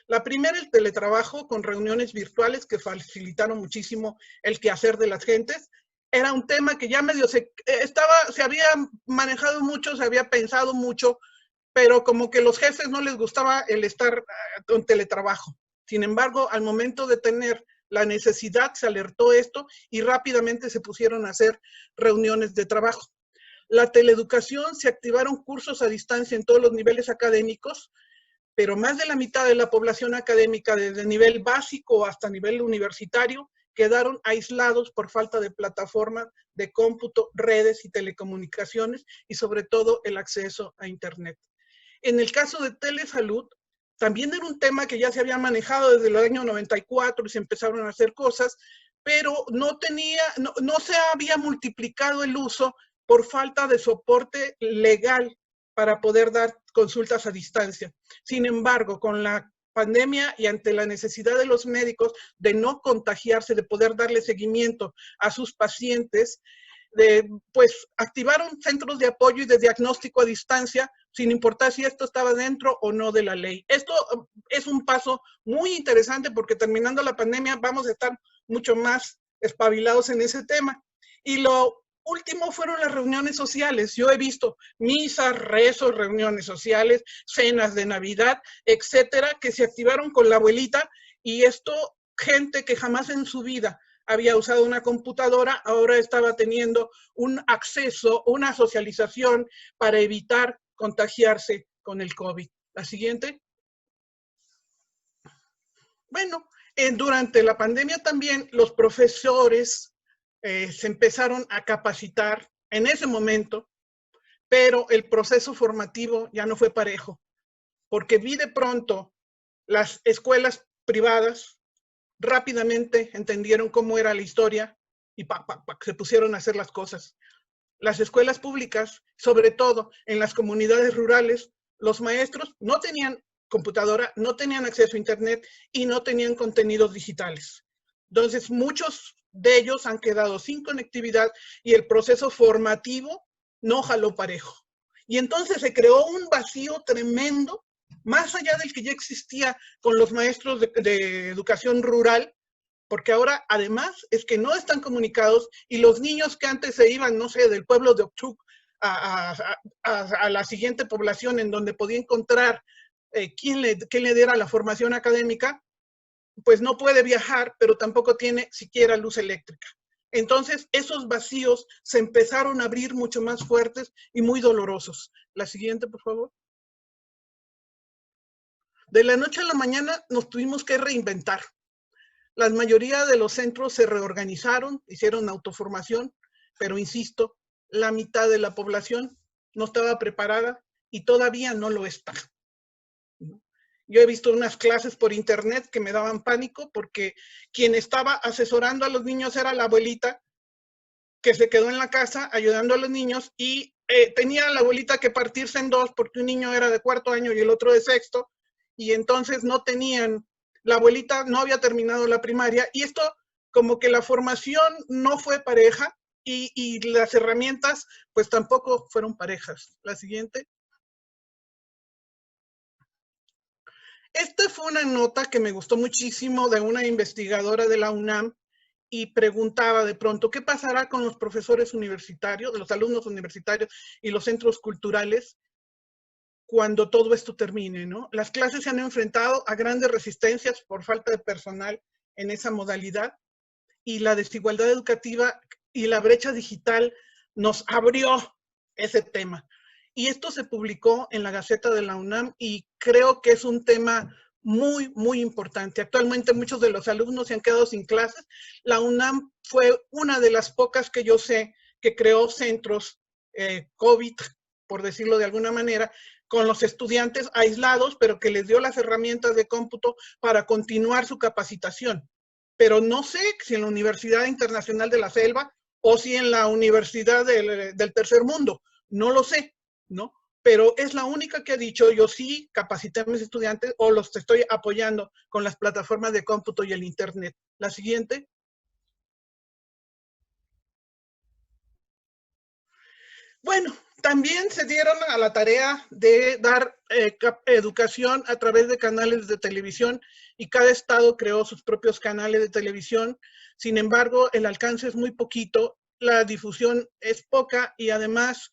La primera, el teletrabajo con reuniones virtuales que facilitaron muchísimo el quehacer de las gentes. Era un tema que ya medio se había manejado mucho, se había pensado mucho, pero como que los jefes no les gustaba el estar en teletrabajo. Sin embargo, al momento de tener la necesidad, se alertó esto y rápidamente se pusieron a hacer reuniones de trabajo. La teleeducación, se activaron cursos a distancia en todos los niveles académicos, pero más de la mitad de la población académica, desde nivel básico hasta nivel universitario, quedaron aislados por falta de plataformas de cómputo, redes y telecomunicaciones, y sobre todo el acceso a Internet. En el caso de telesalud, también era un tema que ya se había manejado desde el año 94 y se empezaron a hacer cosas, pero no se había multiplicado el uso por falta de soporte legal para poder dar consultas a distancia. Sin embargo, con la pandemia y ante la necesidad de los médicos de no contagiarse, de poder darle seguimiento a sus pacientes, pues activaron centros de apoyo y de diagnóstico a distancia, sin importar si esto estaba dentro o no de la ley. Esto es un paso muy interesante porque terminando la pandemia vamos a estar mucho más espabilados en ese tema. Y lo último fueron las reuniones sociales. Yo he visto misas, rezos, reuniones sociales, cenas de Navidad, etcétera, que se activaron con la abuelita, y esto, gente que jamás en su vida había usado una computadora, ahora estaba teniendo un acceso, una socialización para evitar contagiarse con el COVID. La siguiente. Bueno, durante la pandemia también los profesores se empezaron a capacitar en ese momento, pero el proceso formativo ya no fue parejo, porque vi de pronto las escuelas privadas rápidamente entendieron cómo era la historia y se pusieron a hacer las cosas. Las escuelas públicas, sobre todo en las comunidades rurales, los maestros no tenían computadora, no tenían acceso a Internet y no tenían contenidos digitales. Entonces, muchos de ellos han quedado sin conectividad y el proceso formativo no jaló parejo. Y entonces se creó un vacío tremendo, más allá del que ya existía con los maestros de educación rural, porque ahora además es que no están comunicados y los niños que antes se iban, no sé, del pueblo de Ochuc a la siguiente población en donde podía encontrar quién le diera la formación académica, pues no puede viajar, pero tampoco tiene siquiera luz eléctrica. Entonces, esos vacíos se empezaron a abrir mucho más fuertes y muy dolorosos. La siguiente, por favor. De la noche a la mañana nos tuvimos que reinventar. La mayoría de los centros se reorganizaron, hicieron autoformación, pero insisto, la mitad de la población no estaba preparada y todavía no lo está. Yo he visto unas clases por internet que me daban pánico porque quien estaba asesorando a los niños era la abuelita que se quedó en la casa ayudando a los niños y tenía la abuelita que partirse en dos porque un niño era de 4º año y el otro de 6º, y entonces no tenían, la abuelita no había terminado la primaria, y esto como que la formación no fue pareja y las herramientas pues tampoco fueron parejas. La siguiente. Esta fue una nota que me gustó muchísimo de una investigadora de la UNAM y preguntaba de pronto, ¿qué pasará con los profesores universitarios, los alumnos universitarios y los centros culturales cuando todo esto termine, ¿no? Las clases se han enfrentado a grandes resistencias por falta de personal en esa modalidad y la desigualdad educativa y la brecha digital nos abrió ese tema. Y esto se publicó en la Gaceta de la UNAM y creo que es un tema muy, muy importante. Actualmente muchos de los alumnos se han quedado sin clases. La UNAM fue una de las pocas que yo sé que creó centros COVID, por decirlo de alguna manera, con los estudiantes aislados, pero que les dio las herramientas de cómputo para continuar su capacitación. Pero no sé si en la Universidad Internacional de la Selva o si en la Universidad del Tercer Mundo, no lo sé, ¿no? Pero es la única que ha dicho, yo sí capacité a mis estudiantes o los estoy apoyando con las plataformas de cómputo y el internet. La siguiente. Bueno, también se dieron a la tarea de dar educación a través de canales de televisión y cada estado creó sus propios canales de televisión. Sin embargo, el alcance es muy poquito, la difusión es poca y además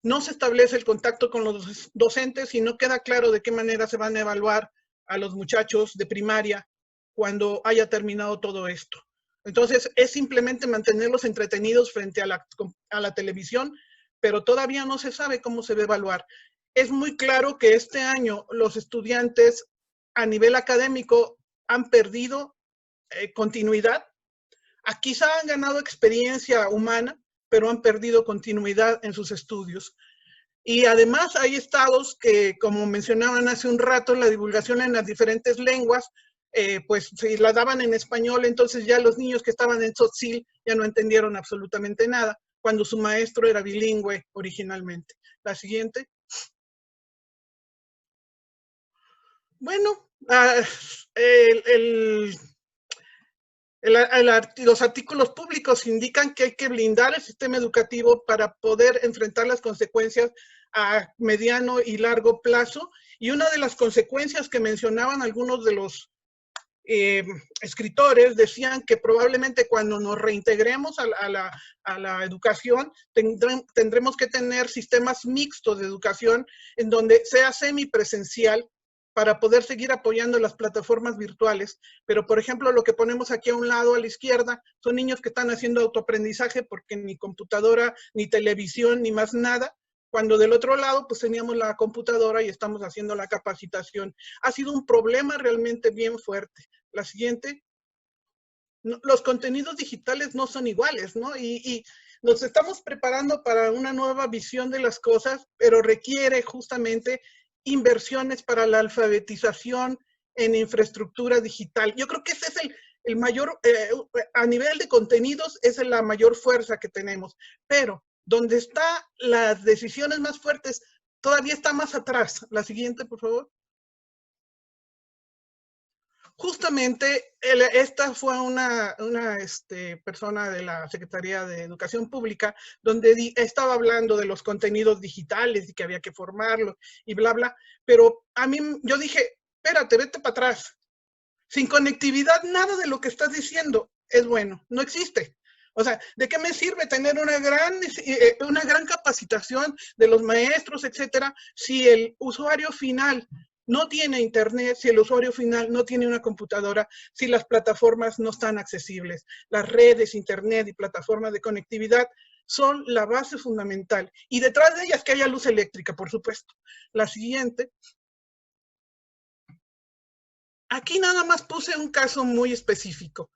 no se establece el contacto con los docentes y no queda claro de qué manera se van a evaluar a los muchachos de primaria cuando haya terminado todo esto. Entonces, es simplemente mantenerlos entretenidos frente a la televisión, pero todavía no se sabe cómo se va a evaluar. Es muy claro que este año los estudiantes a nivel académico han perdido continuidad. Quizá han ganado experiencia humana, pero han perdido continuidad en sus estudios. Y además hay estados que, como mencionaban hace un rato, la divulgación en las diferentes lenguas, pues si la daban en español, entonces ya los niños que estaban en Tzotzil ya no entendieron absolutamente nada, cuando su maestro era bilingüe originalmente. La siguiente. Bueno, los artículos públicos indican que hay que blindar el sistema educativo para poder enfrentar las consecuencias a mediano y largo plazo. Y una de las consecuencias que mencionaban algunos de los escritores decían que probablemente cuando nos reintegremos a la educación tendremos que tener sistemas mixtos de educación en donde sea semipresencial para poder seguir apoyando las plataformas virtuales. Pero, por ejemplo, lo que ponemos aquí a un lado, a la izquierda, son niños que están haciendo autoaprendizaje porque ni computadora, ni televisión, ni más nada, cuando del otro lado, pues teníamos la computadora y estamos haciendo la capacitación. Ha sido un problema realmente bien fuerte. La siguiente. Los contenidos digitales no son iguales, ¿no? Y nos estamos preparando para una nueva visión de las cosas, pero requiere justamente inversiones para la alfabetización en infraestructura digital. Yo creo que ese es el mayor, a nivel de contenidos, esa es la mayor fuerza que tenemos. Pero donde están las decisiones más fuertes, todavía está más atrás. La siguiente, por favor. Justamente, esta fue una persona de la Secretaría de Educación Pública, donde estaba hablando de los contenidos digitales y que había que formarlos y bla, bla. Pero a mí, yo dije, espérate, vete para atrás. Sin conectividad, nada de lo que estás diciendo es bueno, no existe. O sea, ¿de qué me sirve tener una gran capacitación de los maestros, etcétera, si el usuario final no tiene internet, si el usuario final no tiene una computadora, si las plataformas no están accesibles? Las redes, internet y plataformas de conectividad son la base fundamental. Y detrás de ellas que haya luz eléctrica, por supuesto. La siguiente. Aquí nada más puse un caso muy específico.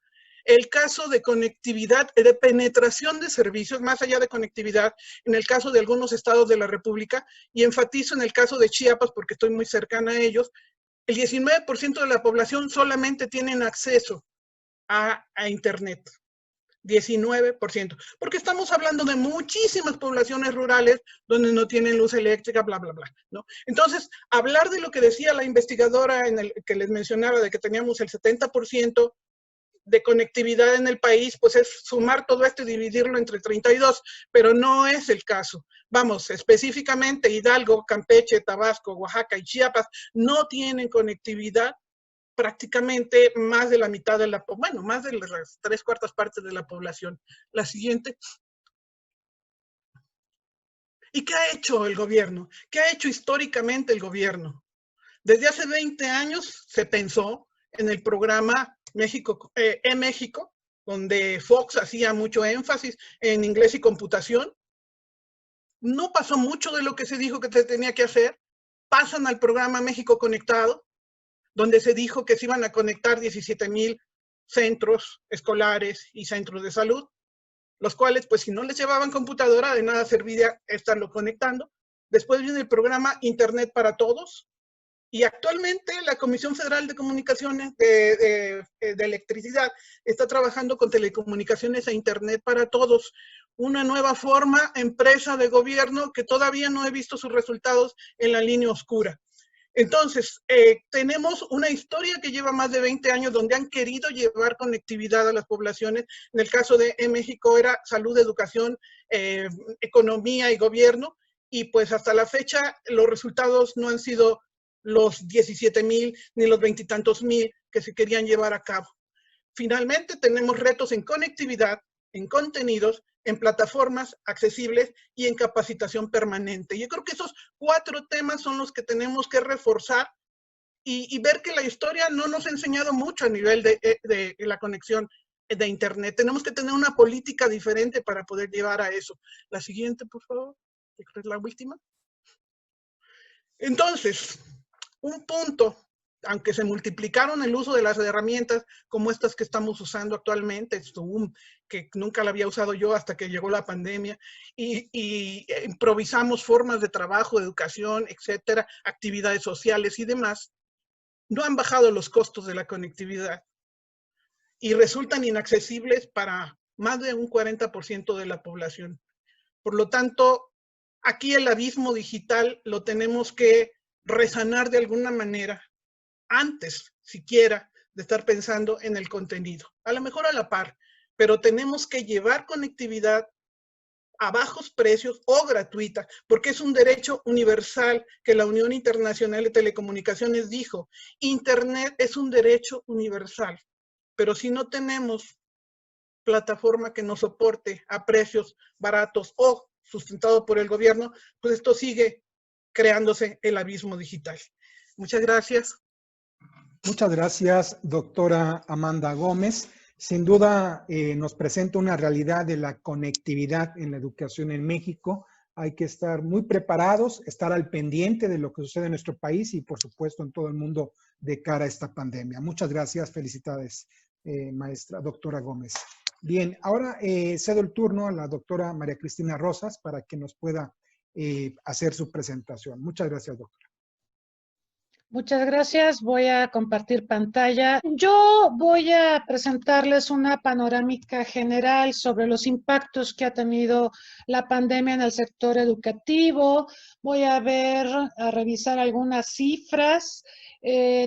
El caso de conectividad, de penetración de servicios, más allá de conectividad, en el caso de algunos estados de la República, y enfatizo en el caso de Chiapas porque estoy muy cercana a ellos, el 19% de la población solamente tienen acceso a Internet. 19%, porque estamos hablando de muchísimas poblaciones rurales donde no tienen luz eléctrica, bla, bla, bla, ¿no? Entonces, hablar de lo que decía la investigadora que les mencionaba, de que teníamos el 70% de conectividad en el país, pues es sumar todo esto y dividirlo entre 32, pero no es el caso. Vamos, específicamente Hidalgo, Campeche, Tabasco, Oaxaca y Chiapas no tienen conectividad. Prácticamente más de la mitad de más de las 3/4 partes de la población. La siguiente. ¿Y qué ha hecho el gobierno? ¿Qué ha hecho históricamente el gobierno? Desde hace 20 años se pensó en el programa México, eMéxico, donde Fox hacía mucho énfasis en inglés y computación. No pasó mucho de lo que se dijo que se tenía que hacer. Pasan al programa México Conectado, donde se dijo que se iban a conectar 17,000 centros escolares y centros de salud, los cuales, pues si no les llevaban computadora, de nada servía estarlo conectando. Después viene el programa Internet para Todos, y actualmente la Comisión Federal de Comunicaciones de Electricidad está trabajando con telecomunicaciones e Internet para Todos, una nueva forma, empresa de gobierno que todavía no he visto sus resultados en la línea oscura. Entonces, tenemos una historia que lleva más de 20 años donde han querido llevar conectividad a las poblaciones. En el caso de México era salud, educación, economía y gobierno. Y pues hasta la fecha los resultados no han sido los 17,000 ni los 20 y tantos mil que se querían llevar a cabo. Finalmente tenemos retos en conectividad, en contenidos, en plataformas accesibles y en capacitación permanente. Yo creo que esos 4 temas son los que tenemos que reforzar y ver que la historia no nos ha enseñado mucho a nivel de la conexión de Internet. Tenemos que tener una política diferente para poder llevar a eso. La siguiente, por favor. Creo que es la última. Entonces, un punto, aunque se multiplicaron el uso de las herramientas como estas que estamos usando actualmente, Zoom, que nunca la había usado yo hasta que llegó la pandemia, y improvisamos formas de trabajo, de educación, etcétera, actividades sociales y demás, no han bajado los costos de la conectividad y resultan inaccesibles para más de un 40% de la población. Por lo tanto, aquí el abismo digital lo tenemos que resanar de alguna manera antes siquiera de estar pensando en el contenido. A lo mejor a la par, pero tenemos que llevar conectividad a bajos precios o gratuita, porque es un derecho universal que la Unión Internacional de Telecomunicaciones dijo. Internet es un derecho universal, pero si no tenemos plataforma que nos soporte a precios baratos o sustentado por el gobierno, pues esto sigue creándose el abismo digital. Muchas gracias. Muchas gracias, doctora Amanda Gómez. Sin duda nos presenta una realidad de la conectividad en la educación en México. Hay que estar muy preparados, estar al pendiente de lo que sucede en nuestro país y, por supuesto, en todo el mundo de cara a esta pandemia. Muchas gracias, felicidades, maestra, doctora Gómez. Bien, ahora cedo el turno a la doctora María Cristina Rosas para que nos pueda hacer su presentación. Muchas gracias, doctora. Muchas gracias. Voy a compartir pantalla. Yo voy a presentarles una panorámica general sobre los impactos que ha tenido la pandemia en el sector educativo. Voy a revisar algunas cifras,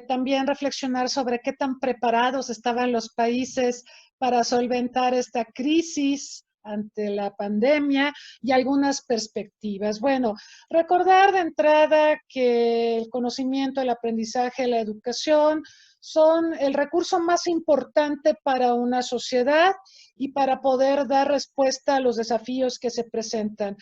también reflexionar sobre qué tan preparados estaban los países para solventar esta crisis ante la pandemia y algunas perspectivas. Bueno, recordar de entrada que el conocimiento, el aprendizaje, la educación son el recurso más importante para una sociedad y para poder dar respuesta a los desafíos que se presentan.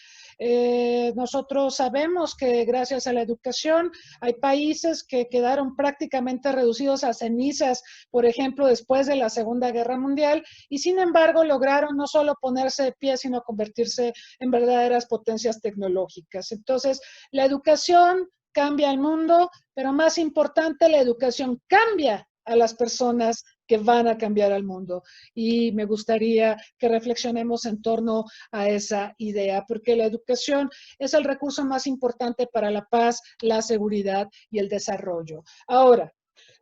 Nosotros sabemos que gracias a la educación hay países que quedaron prácticamente reducidos a cenizas, por ejemplo, después de la Segunda Guerra Mundial, y sin embargo lograron no solo ponerse de pie, sino convertirse en verdaderas potencias tecnológicas. Entonces, la educación cambia el mundo, pero más importante, la educación cambia a las personas que van a cambiar al mundo. Y me gustaría que reflexionemos en torno a esa idea, porque la educación es el recurso más importante para la paz, la seguridad y el desarrollo. Ahora,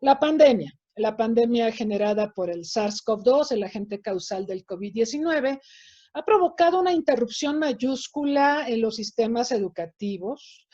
la pandemia generada por el SARS-CoV-2, el agente causal del COVID-19, ha provocado una interrupción mayúscula en los sistemas educativos.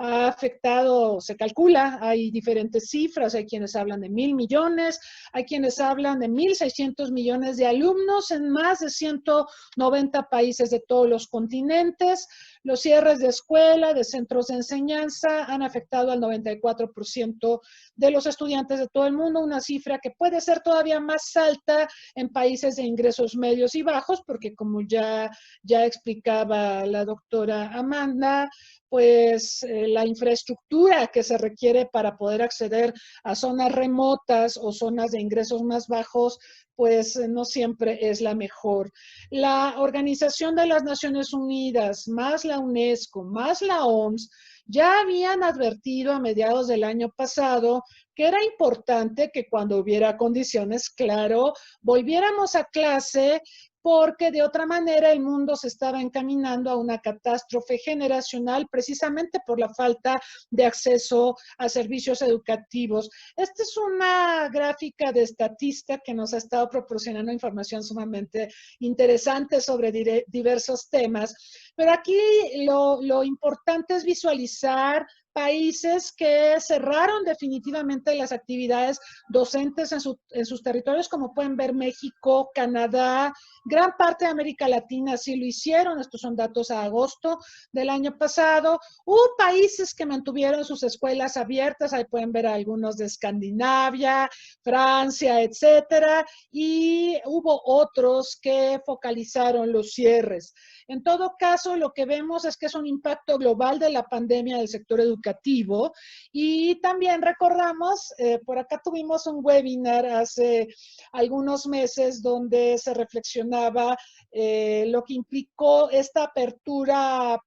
Ha afectado, se calcula, hay diferentes cifras, hay quienes hablan de 1,000 millones, hay quienes hablan de 1,600 millones de alumnos en más de 190 países de todos los continentes. Los cierres de escuela, de centros de enseñanza han afectado al 94% de los estudiantes de todo el mundo, una cifra que puede ser todavía más alta en países de ingresos medios y bajos, porque como ya explicaba la doctora Amanda, pues la infraestructura que se requiere para poder acceder a zonas remotas o zonas de ingresos más bajos, pues no siempre es la mejor. La Organización de las Naciones Unidas, más la UNESCO, más la OMS, ya habían advertido a mediados del año pasado que era importante que cuando hubiera condiciones, claro, volviéramos a clase, porque de otra manera el mundo se estaba encaminando a una catástrofe generacional precisamente por la falta de acceso a servicios educativos. Esta es una gráfica de Statista que nos ha estado proporcionando información sumamente interesante sobre diversos temas, pero aquí lo importante es visualizar países que cerraron definitivamente las actividades docentes en sus territorios, como pueden ver México, Canadá, gran parte de América Latina sí lo hicieron. Estos son datos a agosto del año pasado. Hubo países que mantuvieron sus escuelas abiertas, ahí pueden ver algunos de Escandinavia, Francia, etcétera, y hubo otros que focalizaron los cierres. En todo caso, lo que vemos es que es un impacto global de la pandemia del sector educativo, y también recordamos, por acá tuvimos un webinar hace algunos meses donde se reflexionaba lo que implicó esta apertura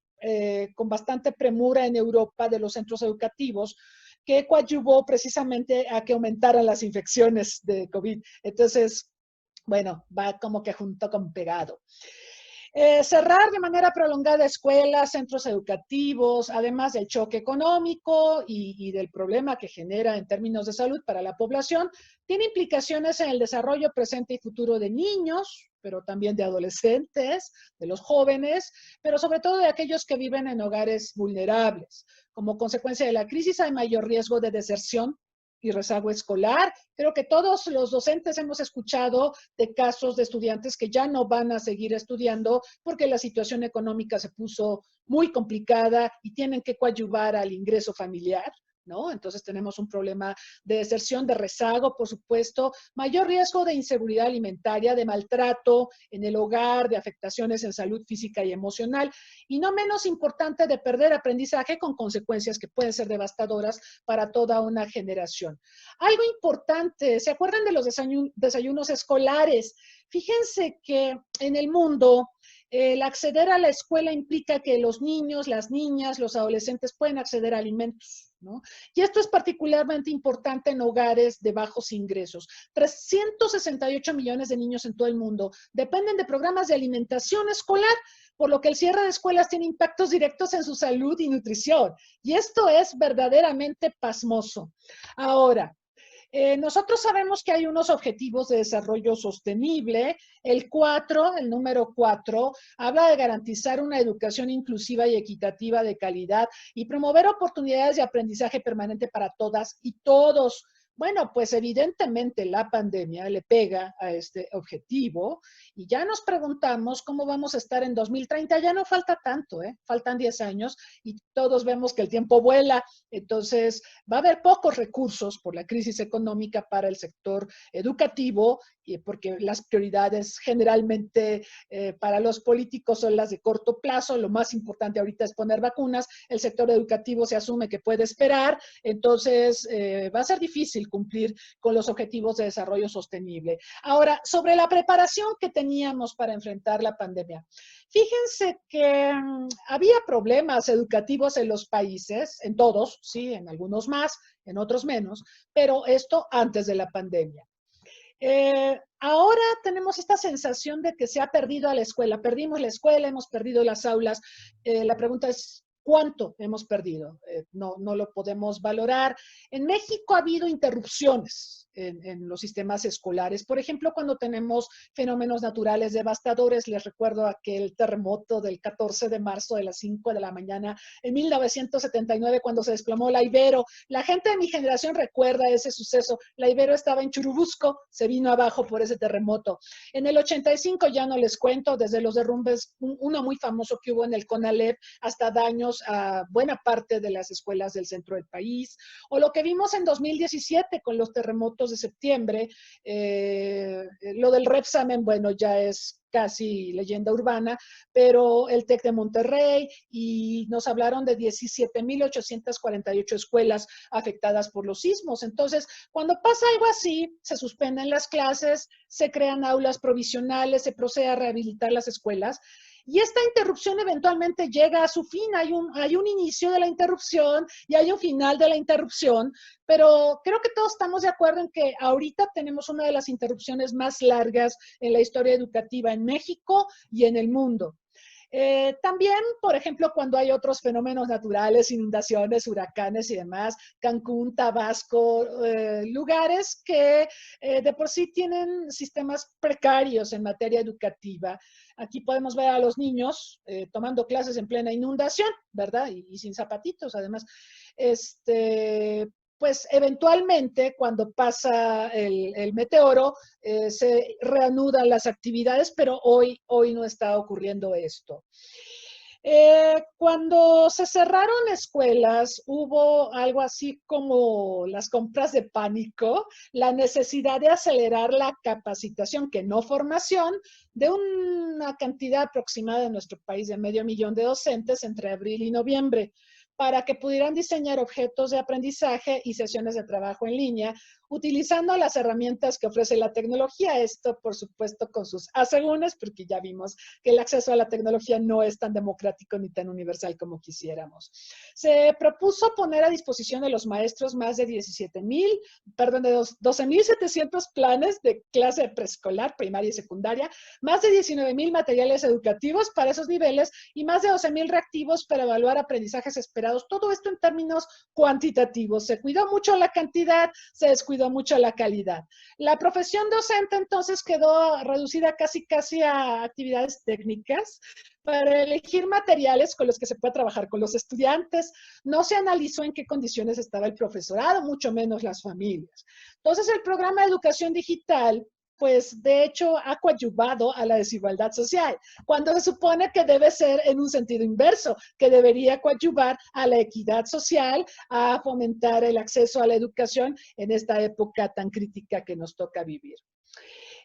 con bastante premura en Europa de los centros educativos, que coadyuvó precisamente a que aumentaran las infecciones de COVID. Entonces, bueno, va como que junto con pegado. Cerrar de manera prolongada escuelas, centros educativos, además del choque económico y del problema que genera en términos de salud para la población, tiene implicaciones en el desarrollo presente y futuro de niños, pero también de adolescentes, de los jóvenes, pero sobre todo de aquellos que viven en hogares vulnerables. Como consecuencia de la crisis hay mayor riesgo de deserción y rezago escolar. Creo que todos los docentes hemos escuchado de casos de estudiantes que ya no van a seguir estudiando porque la situación económica se puso muy complicada y tienen que coadyuvar al ingreso familiar, ¿no? Entonces tenemos un problema de deserción, de rezago, por supuesto, mayor riesgo de inseguridad alimentaria, de maltrato en el hogar, de afectaciones en salud física y emocional, y no menos importante, de perder aprendizaje con consecuencias que pueden ser devastadoras para toda una generación. Algo importante, ¿se acuerdan de los desayunos escolares? Fíjense que en el mundo el acceder a la escuela implica que los niños, las niñas, los adolescentes pueden acceder a alimentos, ¿no? Y esto es particularmente importante en hogares de bajos ingresos. 368 millones de niños en todo el mundo dependen de programas de alimentación escolar, por lo que el cierre de escuelas tiene impactos directos en su salud y nutrición. Y esto es verdaderamente pasmoso. Ahora, nosotros sabemos que hay unos objetivos de desarrollo sostenible. El número 4, habla de garantizar una educación inclusiva y equitativa de calidad y promover oportunidades de aprendizaje permanente para todas y todos. Bueno, pues evidentemente la pandemia le pega a este objetivo y ya nos preguntamos cómo vamos a estar en 2030. Ya no falta tanto, ¿eh? Faltan 10 años y todos vemos que el tiempo vuela. Entonces, va a haber pocos recursos por la crisis económica para el sector educativo, porque las prioridades generalmente para los políticos son las de corto plazo. Lo más importante ahorita es poner vacunas. El sector educativo se asume que puede esperar. Entonces, va a ser difícil cumplir con los objetivos de desarrollo sostenible. Ahora, sobre la preparación que teníamos para enfrentar la pandemia. Fíjense que había problemas educativos en los países, en todos, sí, en algunos más, en otros menos, pero esto antes de la pandemia. Ahora tenemos esta sensación de que se ha perdido a la escuela. Perdimos la escuela, hemos perdido las aulas. La pregunta es, ¿cuánto hemos perdido? No lo podemos valorar. En México ha habido interrupciones en los sistemas escolares. Por ejemplo, cuando tenemos fenómenos naturales devastadores, les recuerdo aquel terremoto del 14 de marzo de las 5 de la mañana en 1979, cuando se desplomó la Ibero. La gente de mi generación recuerda ese suceso. La Ibero estaba en Churubusco, se vino abajo por ese terremoto. En el 85 ya no les cuento, desde los derrumbes, uno muy famoso que hubo en el CONALEP, hasta daños a buena parte de las escuelas del centro del país, o lo que vimos en 2017 con los terremotos de septiembre. Lo del Repsamen, bueno, ya es casi leyenda urbana, pero el TEC de Monterrey, y nos hablaron de 17,848 escuelas afectadas por los sismos. Entonces, cuando pasa algo así, se suspenden las clases, se crean aulas provisionales, se procede a rehabilitar las escuelas, y esta interrupción eventualmente llega a su fin. Hay un inicio de la interrupción y hay un final de la interrupción, pero creo que todos estamos de acuerdo en que ahorita tenemos una de las interrupciones más largas en la historia educativa en México y en el mundo. También, por ejemplo, cuando hay otros fenómenos naturales, inundaciones, huracanes y demás, Cancún, Tabasco, lugares que de por sí tienen sistemas precarios en materia educativa. Aquí podemos ver a los niños tomando clases en plena inundación, ¿verdad? Y sin zapatitos, además. Pues eventualmente cuando pasa el meteoro se reanudan las actividades, pero hoy no está ocurriendo esto. Cuando se cerraron escuelas, hubo algo así como las compras de pánico, la necesidad de acelerar la capacitación, que no formación, de una cantidad aproximada en nuestro país de 500,000 de docentes entre abril y noviembre, para que pudieran diseñar objetos de aprendizaje y sesiones de trabajo en línea, utilizando las herramientas que ofrece la tecnología. Esto, por supuesto, con sus asegúnes, porque ya vimos que el acceso a la tecnología no es tan democrático ni tan universal como quisiéramos. Se propuso poner a disposición de los maestros más de 12,700 planes de clase preescolar, primaria y secundaria, más de 19,000 materiales educativos para esos niveles y más de 12,000 reactivos para evaluar aprendizajes esperados. Todo esto en términos cuantitativos. Se cuidó mucho la cantidad, se descuidó mucho la calidad. La profesión docente entonces quedó reducida casi a actividades técnicas para elegir materiales con los que se puede trabajar con los estudiantes. No se analizó en qué condiciones estaba el profesorado, mucho menos las familias. Entonces el programa de educación digital, pues de hecho ha coadyuvado a la desigualdad social, cuando se supone que debe ser en un sentido inverso, que debería coadyuvar a la equidad social, a fomentar el acceso a la educación en esta época tan crítica que nos toca vivir.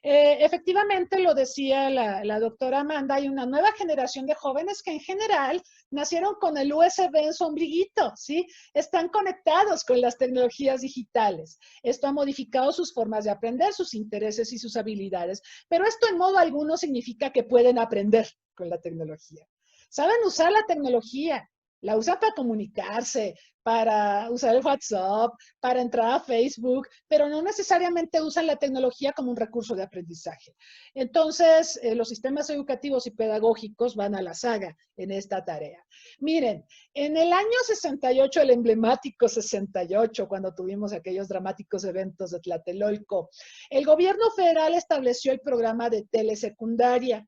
Efectivamente, lo decía la doctora Amanda, hay una nueva generación de jóvenes que en general nacieron con el USB en su ombliguito, ¿sí? Están conectados con las tecnologías digitales. Esto ha modificado sus formas de aprender, sus intereses y sus habilidades, pero esto en modo alguno significa que pueden aprender con la tecnología. Saben usar la tecnología, la usan para comunicarse, para usar el WhatsApp, para entrar a Facebook, pero no necesariamente usan la tecnología como un recurso de aprendizaje. Entonces, los sistemas educativos y pedagógicos van a la saga en esta tarea. Miren, en el año 68, el emblemático 68, cuando tuvimos aquellos dramáticos eventos de Tlatelolco, el gobierno federal estableció el programa de telesecundaria.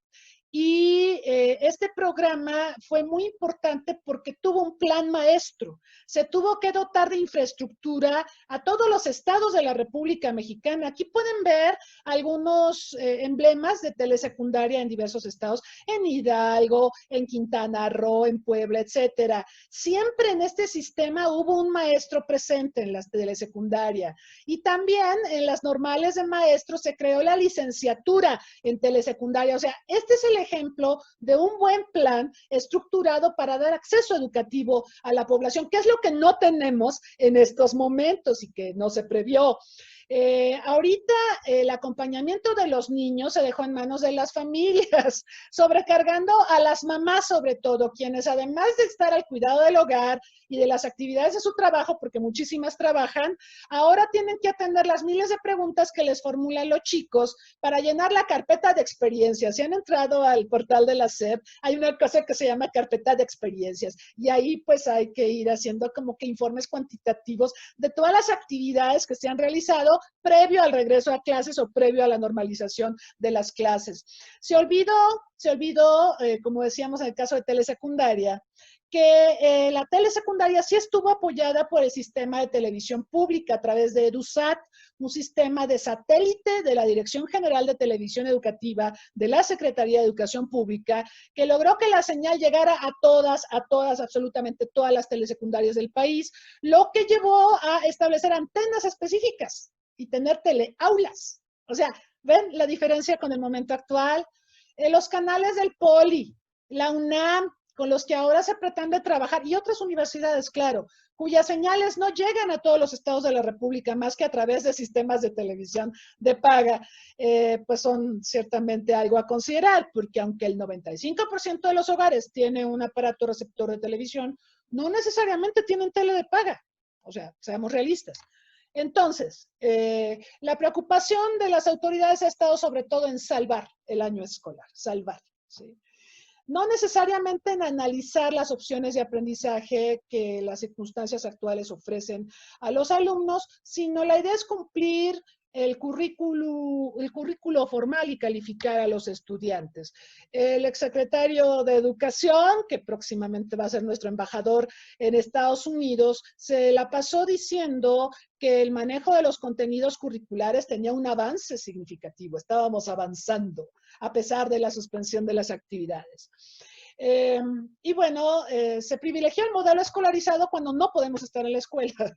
Y este programa fue muy importante porque tuvo un plan maestro. Se tuvo que dotar de infraestructura a todos los estados de la República Mexicana. Aquí pueden ver algunos emblemas de telesecundaria en diversos estados, en Hidalgo, en Quintana Roo, en Puebla, etcétera. Siempre en este sistema hubo un maestro presente en la telesecundaria. Y también en las normales de maestros se creó la licenciatura en telesecundaria. O sea, este es el ejemplo de un buen plan estructurado para dar acceso educativo a la población, que es lo que no tenemos en estos momentos y que no se previó. Ahorita el acompañamiento de los niños se dejó en manos de las familias, sobrecargando a las mamás sobre todo, quienes además de estar al cuidado del hogar y de las actividades de su trabajo, porque muchísimas trabajan, ahora tienen que atender las miles de preguntas que les formulan los chicos para llenar la carpeta de experiencias. Si han entrado al portal de la SEP, hay una cosa que se llama carpeta de experiencias y ahí pues hay que ir haciendo como que informes cuantitativos de todas las actividades que se han realizado previo al regreso a clases o previo a la normalización de las clases. Se olvidó, como decíamos en el caso de telesecundaria, que la telesecundaria sí estuvo apoyada por el sistema de televisión pública a través de EduSat, un sistema de satélite de la Dirección General de Televisión Educativa de la Secretaría de Educación Pública, que logró que la señal llegara a todas, absolutamente todas las telesecundarias del país, lo que llevó a establecer antenas específicas y tener teleaulas. O sea, ¿ven la diferencia con el momento actual? Los canales del POLI, la UNAM, con los que ahora se pretende trabajar, y otras universidades, claro, cuyas señales no llegan a todos los estados de la República más que a través de sistemas de televisión de paga, pues son ciertamente algo a considerar, porque aunque el 95% de los hogares tiene un aparato receptor de televisión, no necesariamente tienen tele de paga. O sea, seamos realistas. Entonces, la preocupación de las autoridades ha estado sobre todo en salvar el año escolar, salvar, ¿sí? No necesariamente en analizar las opciones de aprendizaje que las circunstancias actuales ofrecen a los alumnos, sino la idea es cumplir el currículo formal y calificar a los estudiantes. El exsecretario de Educación, que próximamente va a ser nuestro embajador en Estados Unidos, se la pasó diciendo que el manejo de los contenidos curriculares tenía un avance significativo. Estábamos avanzando a pesar de la suspensión de las actividades. Y bueno, se privilegió el modelo escolarizado cuando no podemos estar en la escuela.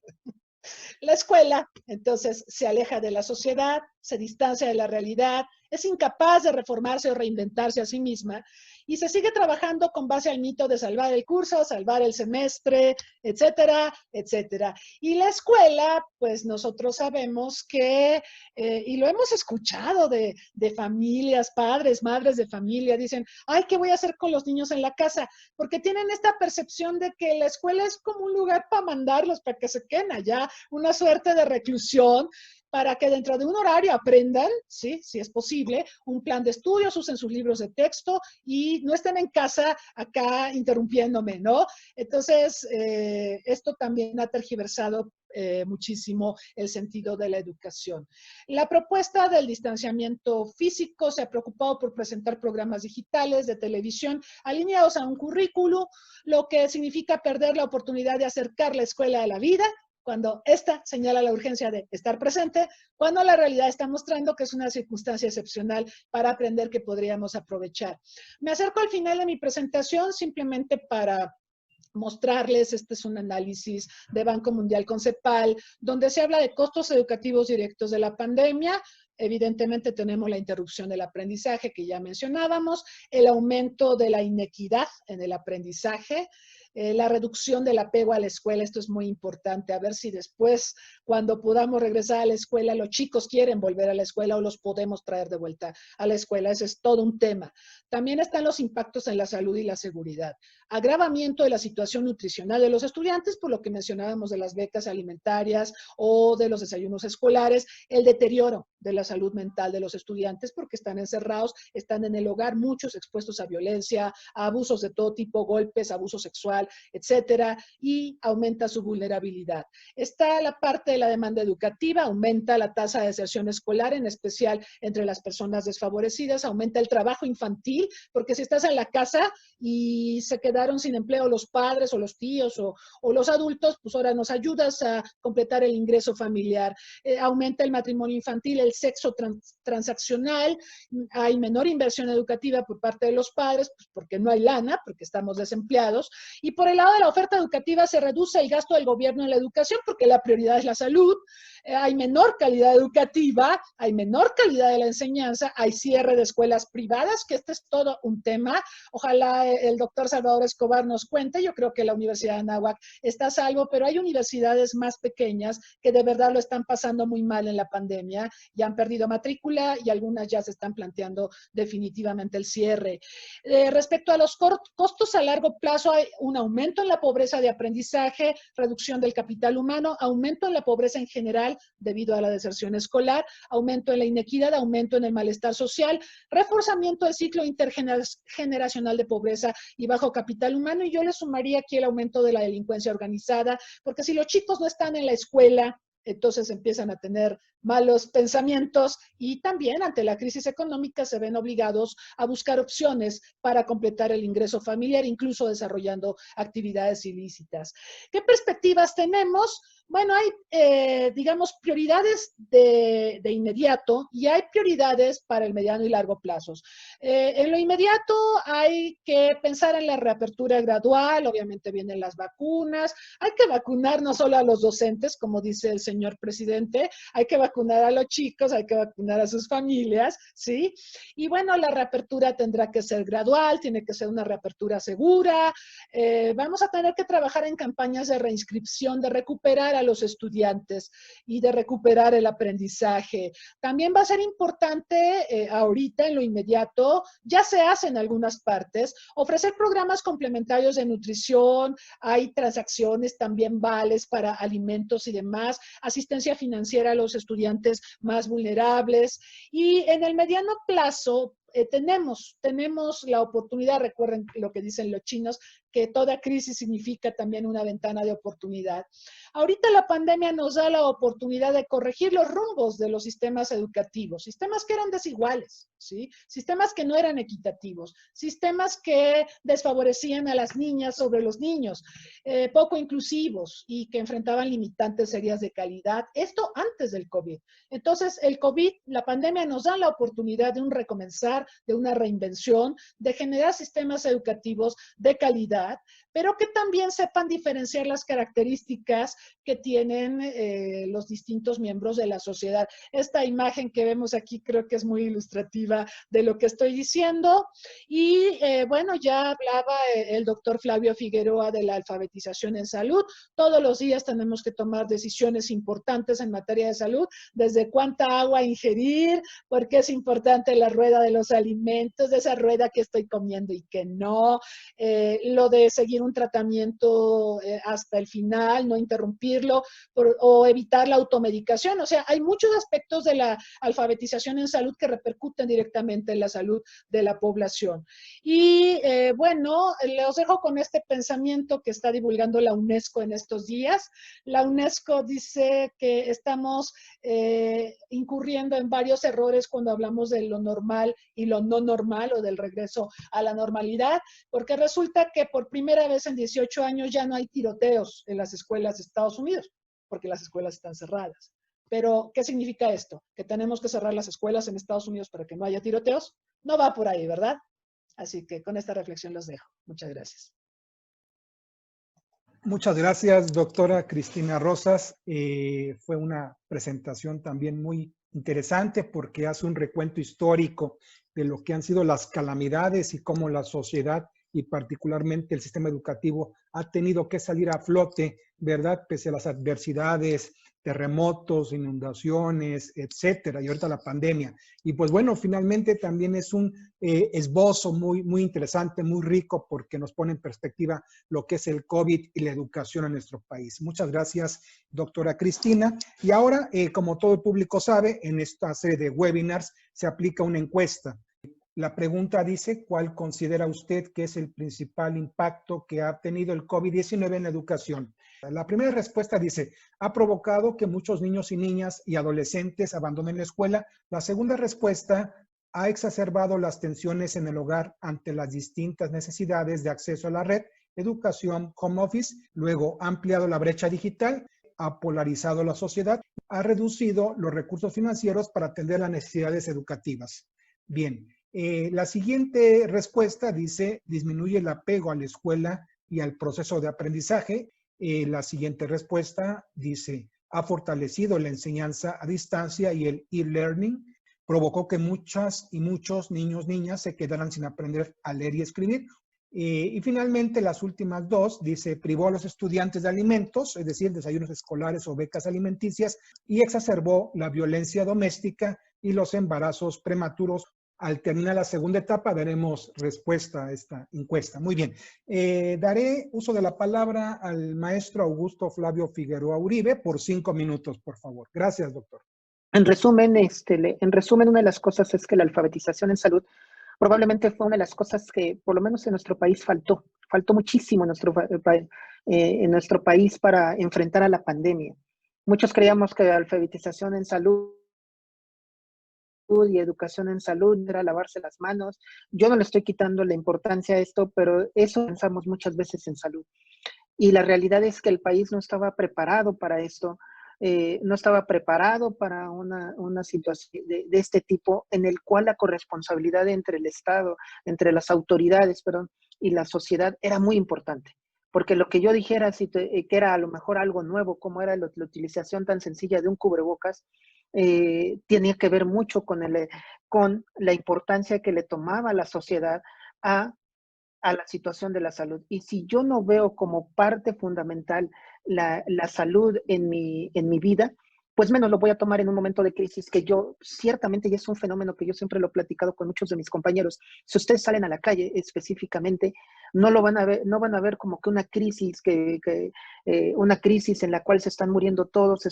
La escuela, entonces, se aleja de la sociedad, se distancia de la realidad, es incapaz de reformarse o reinventarse a sí misma y se sigue trabajando con base al mito de salvar el curso, salvar el semestre, etcétera, etcétera. Y la escuela, pues nosotros sabemos que, y lo hemos escuchado de familias, padres, madres de familia, dicen, ay, ¿qué voy a hacer con los niños en la casa? Porque tienen esta percepción de que la escuela es como un lugar para mandarlos, para que se queden allá, una suerte de reclusión, para que dentro de un horario aprendan, ¿sí? Si es posible, un plan de estudios, usen sus libros de texto y no estén en casa acá interrumpiéndome, ¿no? Entonces, esto también ha tergiversado muchísimo el sentido de la educación. La propuesta del distanciamiento físico se ha preocupado por presentar programas digitales de televisión alineados a un currículo, lo que significa perder la oportunidad de acercar la escuela a la vida, cuando esta señala la urgencia de estar presente, cuando la realidad está mostrando que es una circunstancia excepcional para aprender que podríamos aprovechar. Me acerco al final de mi presentación simplemente para mostrarles, este es un análisis de Banco Mundial con CEPAL, donde se habla de costos educativos directos de la pandemia. Evidentemente tenemos la interrupción del aprendizaje que ya mencionábamos, el aumento de la inequidad en el aprendizaje, la reducción del apego a la escuela, esto es muy importante, a ver si después, cuando podamos regresar a la escuela, los chicos quieren volver a la escuela o los podemos traer de vuelta a la escuela, ese es todo un tema. También están los impactos en la salud y la seguridad. agravamiento de la situación nutricional de los estudiantes, por lo que mencionábamos de las becas alimentarias o de los desayunos escolares, el deterioro de la salud mental de los estudiantes porque están encerrados, están en el hogar, muchos expuestos a violencia, a abusos de todo tipo, golpes, abuso sexual, etcétera, y aumenta su vulnerabilidad. Está la parte de la demanda educativa, aumenta la tasa de deserción escolar, en especial entre las personas desfavorecidas, aumenta el trabajo infantil, porque si estás en la casa y se quedaron sin empleo los padres o los tíos o los adultos, pues ahora nos ayudas a completar el ingreso familiar. Aumenta el matrimonio infantil, el sexo transaccional, hay menor inversión educativa por parte de los padres, pues porque no hay lana, porque estamos desempleados, y por el lado de la oferta educativa se reduce el gasto del gobierno en la educación porque la prioridad es la salud, hay menor calidad educativa, hay menor calidad de la enseñanza, hay cierre de escuelas privadas, que este es todo un tema. Ojalá el doctor Salvador Escobar nos cuente. Yo creo que la Universidad de Anáhuac está a salvo, pero hay universidades más pequeñas que de verdad lo están pasando muy mal en la pandemia, ya han perdido matrícula y algunas ya se están planteando definitivamente el cierre. Respecto a los costos a largo plazo, hay un aumento en la pobreza de aprendizaje, reducción del capital humano, aumento en la pobreza en general debido a la deserción escolar, aumento en la inequidad, aumento en el malestar social, reforzamiento del ciclo intergeneracional de pobreza y bajo capital humano. Y yo le sumaría aquí el aumento de la delincuencia organizada, porque si los chicos no están en la escuela, entonces empiezan a tener malos pensamientos y también ante la crisis económica se ven obligados a buscar opciones para completar el ingreso familiar, incluso desarrollando actividades ilícitas. ¿Qué perspectivas tenemos? Bueno, hay, digamos, prioridades de inmediato y hay prioridades para el mediano y largo plazo. En lo inmediato hay que pensar en la reapertura gradual, obviamente vienen las vacunas, hay que vacunar no solo a los docentes, como dice el señor presidente, hay que vacunar a los chicos, hay que vacunar a sus familias, ¿sí? Y bueno, la reapertura tendrá que ser gradual, tiene que ser una reapertura segura, vamos a tener que trabajar en campañas de reinscripción, de recuperar a los estudiantes y de recuperar el aprendizaje. También va a ser importante ahorita, en lo inmediato, ya se hace en algunas partes, ofrecer programas complementarios de nutrición, hay transacciones, también vales para alimentos y demás, asistencia financiera a los estudiantes más vulnerables. Y en el mediano plazo, tenemos la oportunidad, recuerden lo que dicen los chinos, que toda crisis significa también una ventana de oportunidad. Ahorita la pandemia nos da la oportunidad de corregir los rumbos de los sistemas educativos, sistemas que eran desiguales, ¿sí? Sistemas que no eran equitativos, sistemas que desfavorecían a las niñas sobre los niños, poco inclusivos y que enfrentaban limitantes serias de calidad. Esto antes del COVID. Entonces, el COVID, la pandemia nos da la oportunidad de un recomenzar, de una reinvención, de generar sistemas educativos de calidad, pero que también sepan diferenciar las características que tienen los distintos miembros de la sociedad. Esta imagen que vemos aquí creo que es muy ilustrativa de lo que estoy diciendo. Y bueno, ya hablaba el doctor Flavio Figueroa de la alfabetización en salud. Todos los días tenemos que tomar decisiones importantes en materia de salud, desde cuánta agua ingerir, por qué es importante la rueda de los alimentos, de esa rueda que estoy comiendo y que no, lo de seguir un tratamiento hasta el final, no interrumpirlo, o evitar la automedicación. O sea, hay muchos aspectos de la alfabetización en salud que repercuten directamente en la salud de la población. Y bueno, los dejo con este pensamiento que está divulgando la UNESCO en estos días. La UNESCO dice que estamos incurriendo en varios errores cuando hablamos de lo normal y lo no normal o del regreso a la normalidad, porque resulta que por primera vez en 18 años ya no hay tiroteos en las escuelas de Estados Unidos, porque las escuelas están cerradas. Pero, ¿qué significa esto? ¿Que tenemos que cerrar las escuelas en Estados Unidos para que no haya tiroteos? No va por ahí, ¿verdad? Así que con esta reflexión los dejo. Muchas gracias. Muchas gracias, doctora Cristina Rosas. Fue una presentación también muy interesante porque hace un recuento histórico de lo que han sido las calamidades y cómo la sociedad y particularmente el sistema educativo ha tenido que salir a flote, ¿verdad? Pese a las adversidades, terremotos, inundaciones, etcétera, y ahorita la pandemia. Y pues bueno, finalmente también es un esbozo muy interesante, muy rico, porque nos pone en perspectiva lo que es el COVID y la educación en nuestro país. Muchas gracias, doctora Cristina. Y ahora, como todo el público sabe, en esta serie de webinars se aplica una encuesta. La pregunta dice, ¿cuál considera usted que es el principal impacto que ha tenido el COVID-19 en la educación? La primera respuesta dice, ha provocado que muchos niños y niñas y adolescentes abandonen la escuela. La segunda respuesta, ha exacerbado las tensiones en el hogar ante las distintas necesidades de acceso a la red, educación, home office. Luego, ha ampliado la brecha digital, ha polarizado la sociedad, ha reducido los recursos financieros para atender las necesidades educativas. Bien. La siguiente respuesta dice, disminuye el apego a la escuela y al proceso de aprendizaje. La siguiente respuesta dice, ha fortalecido la enseñanza a distancia y el e-learning, provocó que muchas y muchos niños, niñas se quedaran sin aprender a leer y escribir. Y finalmente, las últimas dos, dice, privó a los estudiantes de alimentos, es decir, desayunos escolares o becas alimenticias, y exacerbó la violencia doméstica y los embarazos prematuros. Al terminar la segunda etapa, daremos respuesta a esta encuesta. Muy bien. Daré uso de la palabra al maestro Augusto Flavio Figueroa Uribe por 5 minutos, por favor. Gracias, doctor. En resumen, una de las cosas es que la alfabetización en salud probablemente fue una de las cosas que, por lo menos en nuestro país, faltó muchísimo en nuestro país para enfrentar a la pandemia. Muchos creíamos que la alfabetización en salud y educación en salud era lavarse las manos. Yo no le estoy quitando la importancia a esto, pero eso pensamos muchas veces en salud. Y la realidad es que el país no estaba preparado para esto, no estaba preparado para una situación de este tipo, en el cual la corresponsabilidad entre el Estado, entre las autoridades, perdón, y la sociedad era muy importante. Porque lo que yo dijera, que era a lo mejor algo nuevo, como era la utilización tan sencilla de un cubrebocas, tenía que ver mucho con la importancia que le tomaba la sociedad a la situación de la salud. Y si yo no veo como parte fundamental la salud en mi vida, pues menos lo voy a tomar en un momento de crisis que yo ciertamente, y es un fenómeno que yo siempre lo he platicado con muchos de mis compañeros, si ustedes salen a la calle específicamente, no van a ver como que una crisis, una crisis en la cual se están muriendo todos,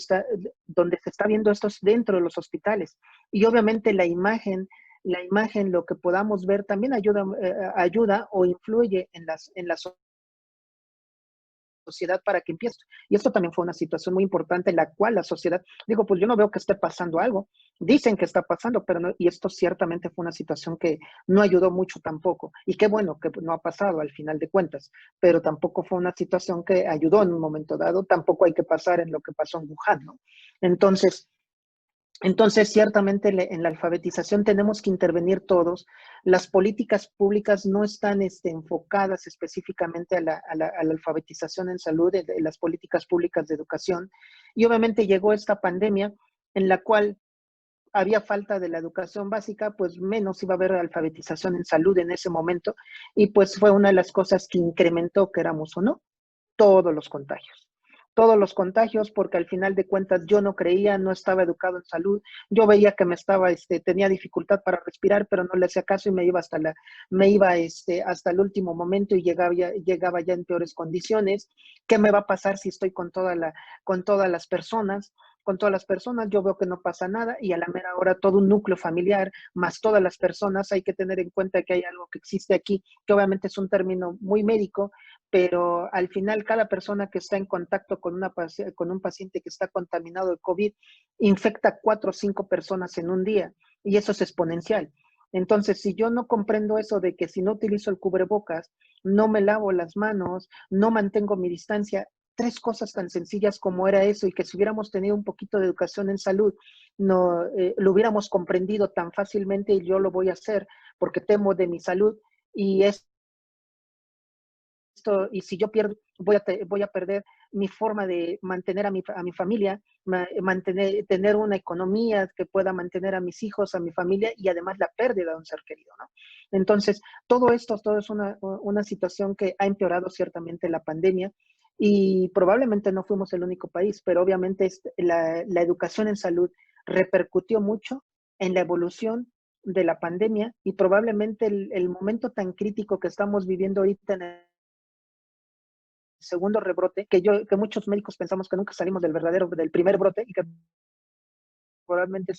donde se está viendo esto es dentro de los hospitales. Y obviamente la imagen, lo que podamos ver, también ayuda o influye en la sociedad para que empiece. Y esto también fue una situación muy importante en la cual la sociedad, digo, pues yo no veo que esté pasando algo. Dicen que está pasando, pero no, y esto ciertamente fue una situación que no ayudó mucho tampoco. Y qué bueno que no ha pasado al final de cuentas, pero tampoco fue una situación que ayudó en un momento dado. Tampoco hay que pasar en lo que pasó en Wuhan, ¿no? Entonces, ciertamente en la alfabetización tenemos que intervenir todos. Las políticas públicas no están enfocadas específicamente a la alfabetización en salud, de las políticas públicas de educación. Y obviamente llegó esta pandemia en la cual había falta de la educación básica, pues menos iba a haber alfabetización en salud en ese momento. Y pues fue una de las cosas que incrementó, queramos o no, todos los contagios. Todos los contagios, porque al final de cuentas yo no creía, no estaba educado en salud, yo veía que tenía dificultad para respirar, pero no le hacía caso y me iba hasta el último momento y llegaba ya en peores condiciones. ¿Qué me va a pasar si estoy con todas las personas? Con todas las personas, yo veo que no pasa nada y a la mera hora todo un núcleo familiar, más todas las personas, hay que tener en cuenta que hay algo que existe aquí, que obviamente es un término muy médico, pero al final cada persona que está en contacto con un paciente que está contaminado de COVID infecta 4 o 5 personas en un día y eso es exponencial. Entonces, si yo no comprendo eso de que si no utilizo el cubrebocas, no me lavo las manos, no mantengo mi distancia, 3 cosas tan sencillas como era eso, y que si hubiéramos tenido un poquito de educación en salud, no lo hubiéramos comprendido tan fácilmente, y yo lo voy a hacer porque temo de mi salud, y si yo pierdo, voy a perder mi forma de mantener a mi familia, tener una economía que pueda mantener a mis hijos, a mi familia, y además la pérdida de un ser querido, ¿no? Entonces, todo es una situación que ha empeorado ciertamente la pandemia, y probablemente no fuimos el único país, pero obviamente la educación en salud repercutió mucho en la evolución de la pandemia, y probablemente el momento tan crítico que estamos viviendo ahorita en el segundo rebrote, que muchos médicos pensamos que nunca salimos del primer brote, y que probablemente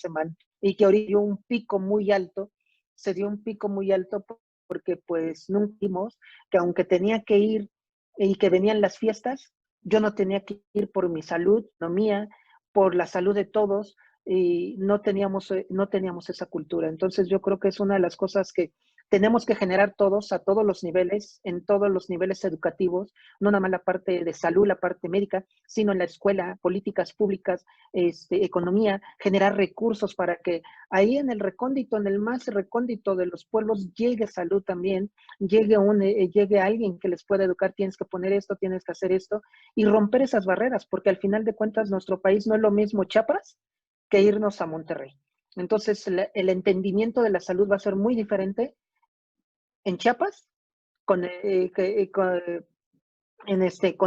y que ahorita dio un pico muy alto, se dio un pico muy alto porque pues nunca vimos que aunque tenía que ir y que venían las fiestas, yo no tenía que ir por mi salud, no mía, por la salud de todos, y no teníamos esa cultura. Entonces yo creo que es una de las cosas que tenemos que generar todos, a todos los niveles, en todos los niveles educativos, no nada más la parte de salud, la parte médica, sino en la escuela, políticas públicas, economía, generar recursos para que ahí en el recóndito, en el más recóndito de los pueblos, llegue salud también, llegue alguien que les pueda educar, tienes que poner esto, tienes que hacer esto, y romper esas barreras, porque al final de cuentas nuestro país no es lo mismo Chiapas que irnos a Monterrey. Entonces el entendimiento de la salud va a ser muy diferente en Chiapas, con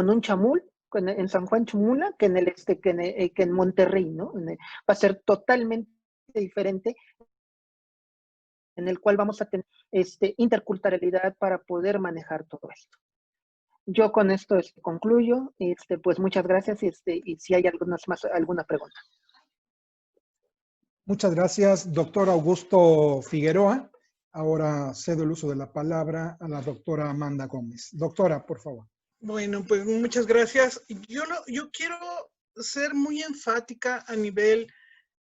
un chamul, en San Juan Chamula, que en Monterrey, ¿no? Va a ser totalmente diferente, en el cual vamos a tener interculturalidad para poder manejar todo esto. Yo con esto concluyo, pues muchas gracias, y si hay alguna pregunta. Muchas gracias, doctor Augusto Figueroa. Ahora cedo el uso de la palabra a la doctora Amanda Gómez. Doctora, por favor. Bueno, pues muchas gracias. Yo quiero ser muy enfática a nivel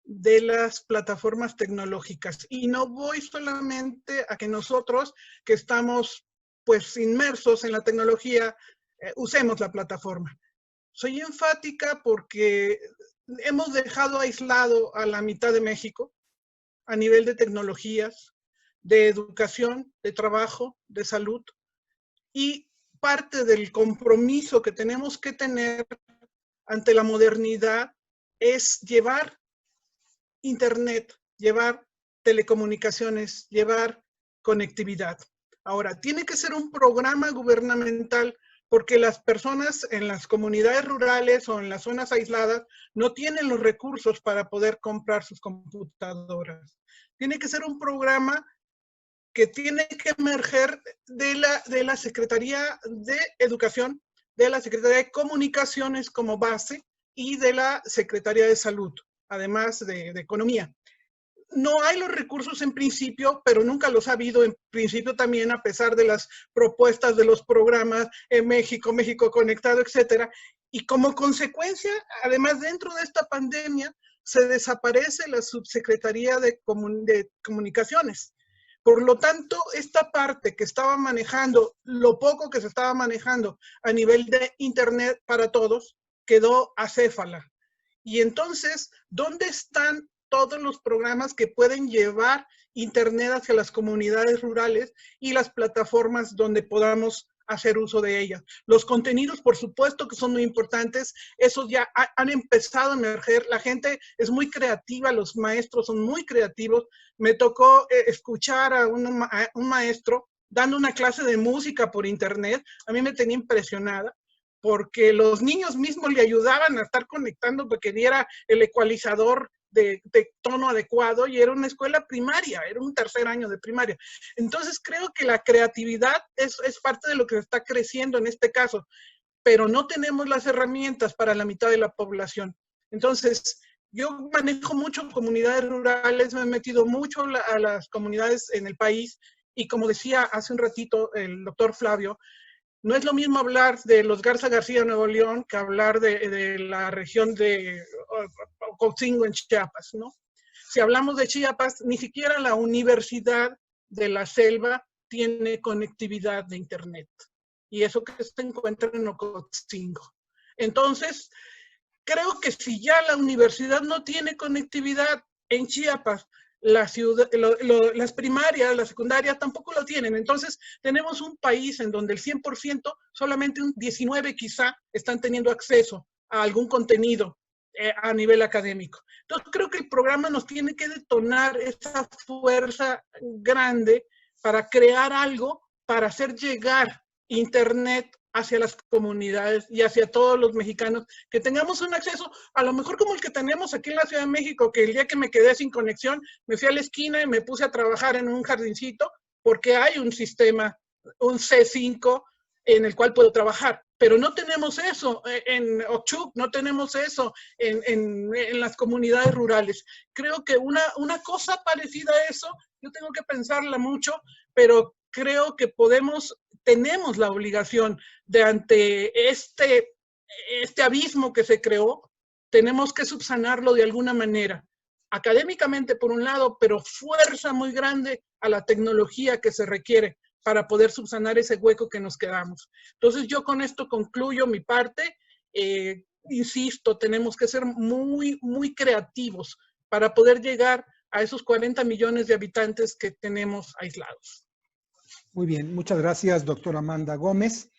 de las plataformas tecnológicas, y no voy solamente a que nosotros que estamos pues inmersos en la tecnología usemos la plataforma. Soy enfática porque hemos dejado aislado a la mitad de México a nivel de tecnologías, de educación, de trabajo, de salud, y parte del compromiso que tenemos que tener ante la modernidad es llevar internet, llevar telecomunicaciones, llevar conectividad. Ahora, tiene que ser un programa gubernamental, porque las personas en las comunidades rurales o en las zonas aisladas no tienen los recursos para poder comprar sus computadoras. Tiene que ser un programa que tiene que emerger de la Secretaría de Educación, de la Secretaría de Comunicaciones como base, y de la Secretaría de Salud, además de Economía. No hay los recursos en principio, pero nunca los ha habido en principio también, a pesar de las propuestas de los programas en México, México Conectado, etcétera. Y como consecuencia, además, dentro de esta pandemia, se desaparece la Subsecretaría de Comunicaciones. Por lo tanto, esta parte que estaba manejando, lo poco que se estaba manejando a nivel de Internet para todos, quedó acéfala. Y entonces, ¿dónde están todos los programas que pueden llevar Internet hacia las comunidades rurales y las plataformas donde podamos hacer uso de ellas? Los contenidos, por supuesto que son muy importantes, esos ya han empezado a emerger, la gente es muy creativa, los maestros son muy creativos. Me tocó escuchar a un maestro dando una clase de música por Internet, a mí me tenía impresionada, porque los niños mismos le ayudaban a estar conectando para que diera el ecualizador de tono adecuado, y era una escuela primaria, era un tercer año de primaria. Entonces creo que la creatividad es parte de lo que está creciendo en este caso, pero no tenemos las herramientas para la mitad de la población. Entonces, yo manejo mucho comunidades rurales, me he metido mucho a las comunidades en el país, y como decía hace un ratito el doctor Flavio, no es lo mismo hablar de los Garza García, Nuevo León, que hablar de la región de Ocosingo en Chiapas, ¿no? Si hablamos de Chiapas, ni siquiera la Universidad de la Selva tiene conectividad de Internet. Y eso que se encuentra en Ocosingo. Entonces, creo que si ya la universidad no tiene conectividad en Chiapas, las primarias, las secundarias tampoco lo tienen. Entonces, tenemos un país en donde el 100%, solamente un 19% quizá, están teniendo acceso a algún contenido a nivel académico. Entonces, creo que el programa nos tiene que detonar esa fuerza grande para crear algo, para hacer llegar Internet hacia las comunidades y hacia todos los mexicanos, que tengamos un acceso, a lo mejor como el que tenemos aquí en la Ciudad de México, que el día que me quedé sin conexión, me fui a la esquina y me puse a trabajar en un jardincito, porque hay un sistema, un C5, en el cual puedo trabajar. Pero no tenemos eso en Ochuc, no tenemos eso en las comunidades rurales. Creo que una cosa parecida a eso, yo tengo que pensarla mucho, pero creo que tenemos la obligación de ante este abismo que se creó, tenemos que subsanarlo de alguna manera. Académicamente por un lado, pero fuerza muy grande a la tecnología que se requiere para poder subsanar ese hueco que nos quedamos. Entonces yo con esto concluyo mi parte. Insisto, tenemos que ser muy, muy creativos para poder llegar a esos 40 millones de habitantes que tenemos aislados. Muy bien, muchas gracias, doctora Amanda Gómez.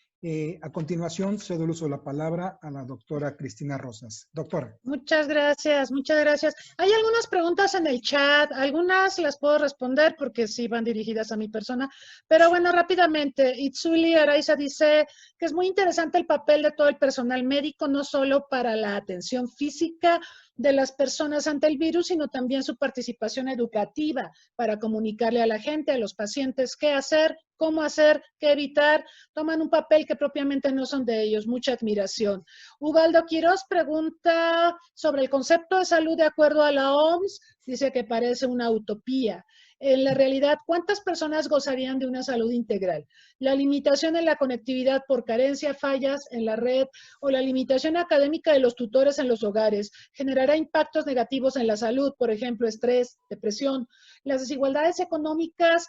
A continuación, cedo el uso de la palabra a la doctora Cristina Rosas. Doctora. Muchas gracias, muchas gracias. Hay algunas preguntas en el chat, algunas las puedo responder porque sí van dirigidas a mi persona, pero bueno, rápidamente, Itzuli Araiza dice que es muy interesante el papel de todo el personal médico, no solo para la atención física de las personas ante el virus, sino también su participación educativa para comunicarle a la gente, a los pacientes, qué hacer, cómo hacer, qué evitar. Toman un papel que propiamente no son de ellos. Mucha admiración. Ubaldo Quiroz pregunta sobre el concepto de salud de acuerdo a la OMS. Dice que parece una utopía. En la realidad, ¿cuántas personas gozarían de una salud integral? La limitación en la conectividad por carencia, fallas en la red o la limitación académica de los tutores en los hogares generará impactos negativos en la salud, por ejemplo, estrés, depresión. Las desigualdades económicas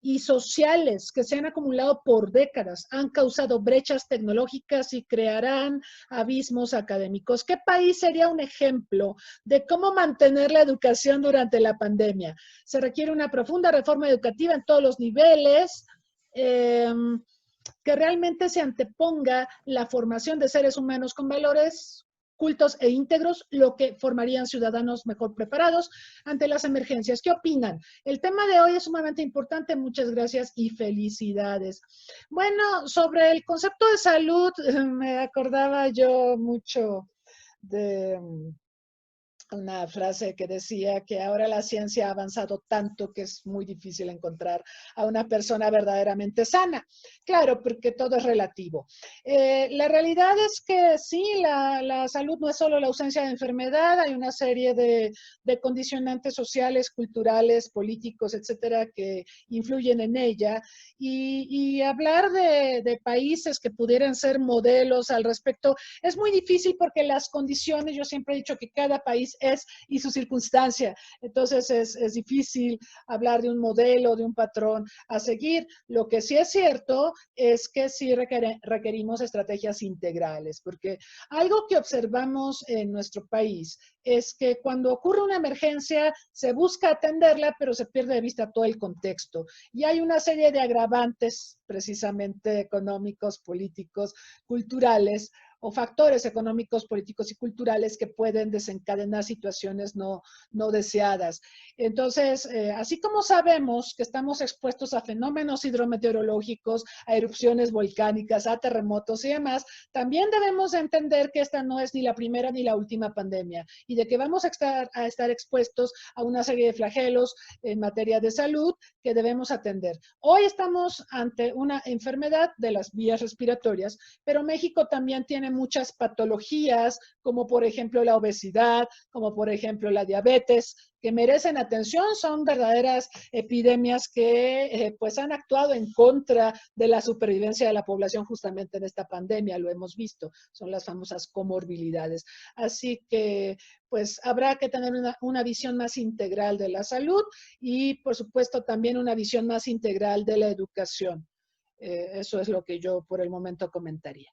y sociales que se han acumulado por décadas han causado brechas tecnológicas y crearán abismos académicos. ¿Qué país sería un ejemplo de cómo mantener la educación durante la pandemia? Se requiere una profunda reforma educativa en todos los niveles, que realmente se anteponga la formación de seres humanos con valores cultos e íntegros, lo que formarían ciudadanos mejor preparados ante las emergencias. ¿Qué opinan? El tema de hoy es sumamente importante. Muchas gracias y felicidades. Bueno, sobre el concepto de salud, me acordaba yo mucho de una frase que decía que ahora la ciencia ha avanzado tanto que es muy difícil encontrar a una persona verdaderamente sana. Claro, porque todo es relativo. La realidad es que sí, la salud no es solo la ausencia de enfermedad, hay una serie de condicionantes sociales, culturales, políticos, etcétera, que influyen en ella. Y hablar de países que pudieran ser modelos al respecto es muy difícil porque las condiciones, yo siempre he dicho que cada país es y su circunstancia. Entonces es difícil hablar de un modelo, de un patrón a seguir. Lo que sí es cierto es que sí requerimos estrategias integrales, porque algo que observamos en nuestro país es que cuando ocurre una emergencia se busca atenderla, pero se pierde de vista todo el contexto. Y hay una serie de agravantes precisamente económicos, políticos, culturales, o factores económicos, políticos y culturales que pueden desencadenar situaciones no deseadas. Entonces, así como sabemos que estamos expuestos a fenómenos hidrometeorológicos, a erupciones volcánicas, a terremotos y demás, también debemos entender que esta no es ni la primera ni la última pandemia y de que vamos a estar expuestos a una serie de flagelos en materia de salud que debemos atender. Hoy estamos ante una enfermedad de las vías respiratorias, pero México también tiene muchas patologías, como por ejemplo la obesidad, como por ejemplo la diabetes, que merecen atención, son verdaderas epidemias que pues han actuado en contra de la supervivencia de la población justamente en esta pandemia, lo hemos visto, son las famosas comorbilidades. Así que pues habrá que tener una visión más integral de la salud y por supuesto también una visión más integral de la educación. Eso es lo que yo por el momento comentaría.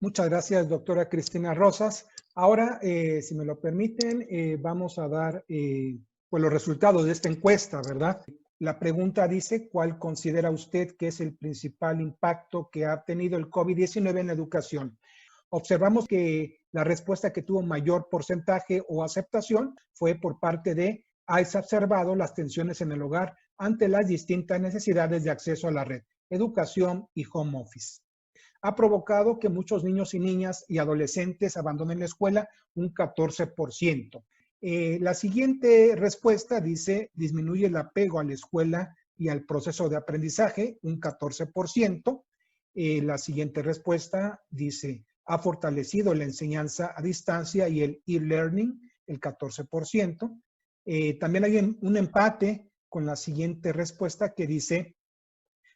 Muchas gracias, doctora Cristina Rosas. Ahora, si me lo permiten, vamos a dar pues los resultados de esta encuesta, ¿verdad? La pregunta dice, ¿cuál considera usted que es el principal impacto que ha tenido el COVID-19 en la educación? Observamos que la respuesta que tuvo mayor porcentaje o aceptación fue por parte de ha exacerbado las tensiones en el hogar ante las distintas necesidades de acceso a la red, educación y home office. Ha provocado que muchos niños y niñas y adolescentes abandonen la escuela un 14%. La siguiente respuesta dice, disminuye el apego a la escuela y al proceso de aprendizaje, un 14%. La siguiente respuesta dice, ha fortalecido la enseñanza a distancia y el e-learning, el 14%. También hay un empate con la siguiente respuesta que dice,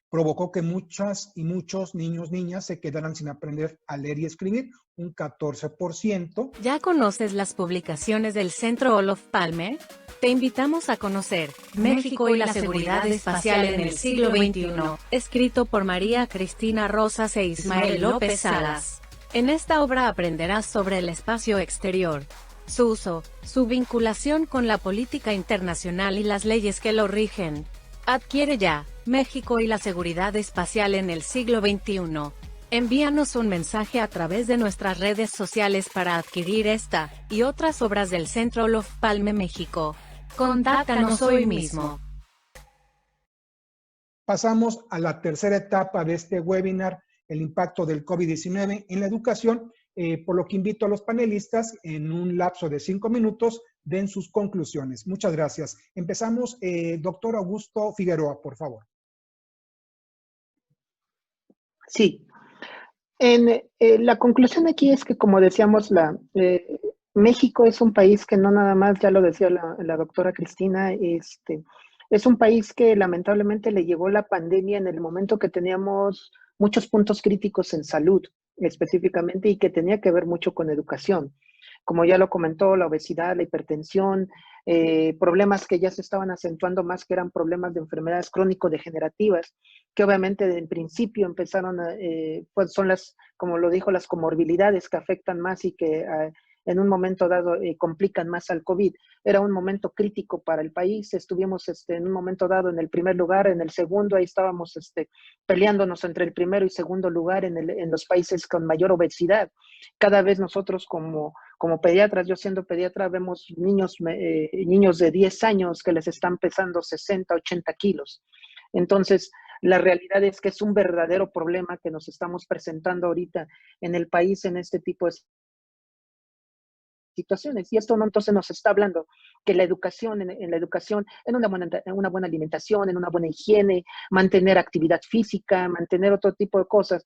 provocó que muchas y muchos niños, niñas se quedaran sin aprender a leer y escribir, un 14%. ¿Ya conoces las publicaciones del Centro Olof Palme? Te invitamos a conocer México y la seguridad espacial en el siglo XXI, escrito por María Cristina Rosas e Ismael López Salas. En esta obra aprenderás sobre el espacio exterior, su uso, su vinculación con la política internacional y las leyes que lo rigen. Adquiere ya México y la seguridad espacial en el siglo XXI. Envíanos un mensaje a través de nuestras redes sociales para adquirir esta y otras obras del Centro Olof Palme México. Contáctanos hoy mismo. Pasamos a la tercera etapa de este webinar, el impacto del COVID-19 en la educación, por lo que invito a los panelistas en un lapso de 5 minutos den sus conclusiones. Muchas gracias. Empezamos, doctor Augusto Figueroa, por favor. Sí. La conclusión aquí es que, como decíamos, México es un país que no nada más, ya lo decía la doctora Cristina, es un país que lamentablemente le llegó la pandemia en el momento que teníamos muchos puntos críticos en salud, específicamente, y que tenía que ver mucho con educación. Como ya lo comentó, la obesidad, la hipertensión, problemas que ya se estaban acentuando más, que eran problemas de enfermedades crónico-degenerativas, que obviamente en principio empezaron pues son como lo dijo, las comorbilidades que afectan más y que en un momento dado complican más al COVID. Era un momento crítico para el país, estuvimos en un momento dado en el primer lugar, en el segundo, ahí estábamos peleándonos entre el primero y segundo lugar en los países con mayor obesidad. Cada vez nosotros como pediatras, yo siendo pediatra, vemos niños de 10 años que les están pesando 60, 80 kilos. Entonces, la realidad es que es un verdadero problema que nos estamos presentando ahorita en el país en este tipo de situaciones. Y esto no entonces nos está hablando que la educación, en la educación, en una buena alimentación, en una buena higiene, mantener actividad física, mantener otro tipo de cosas,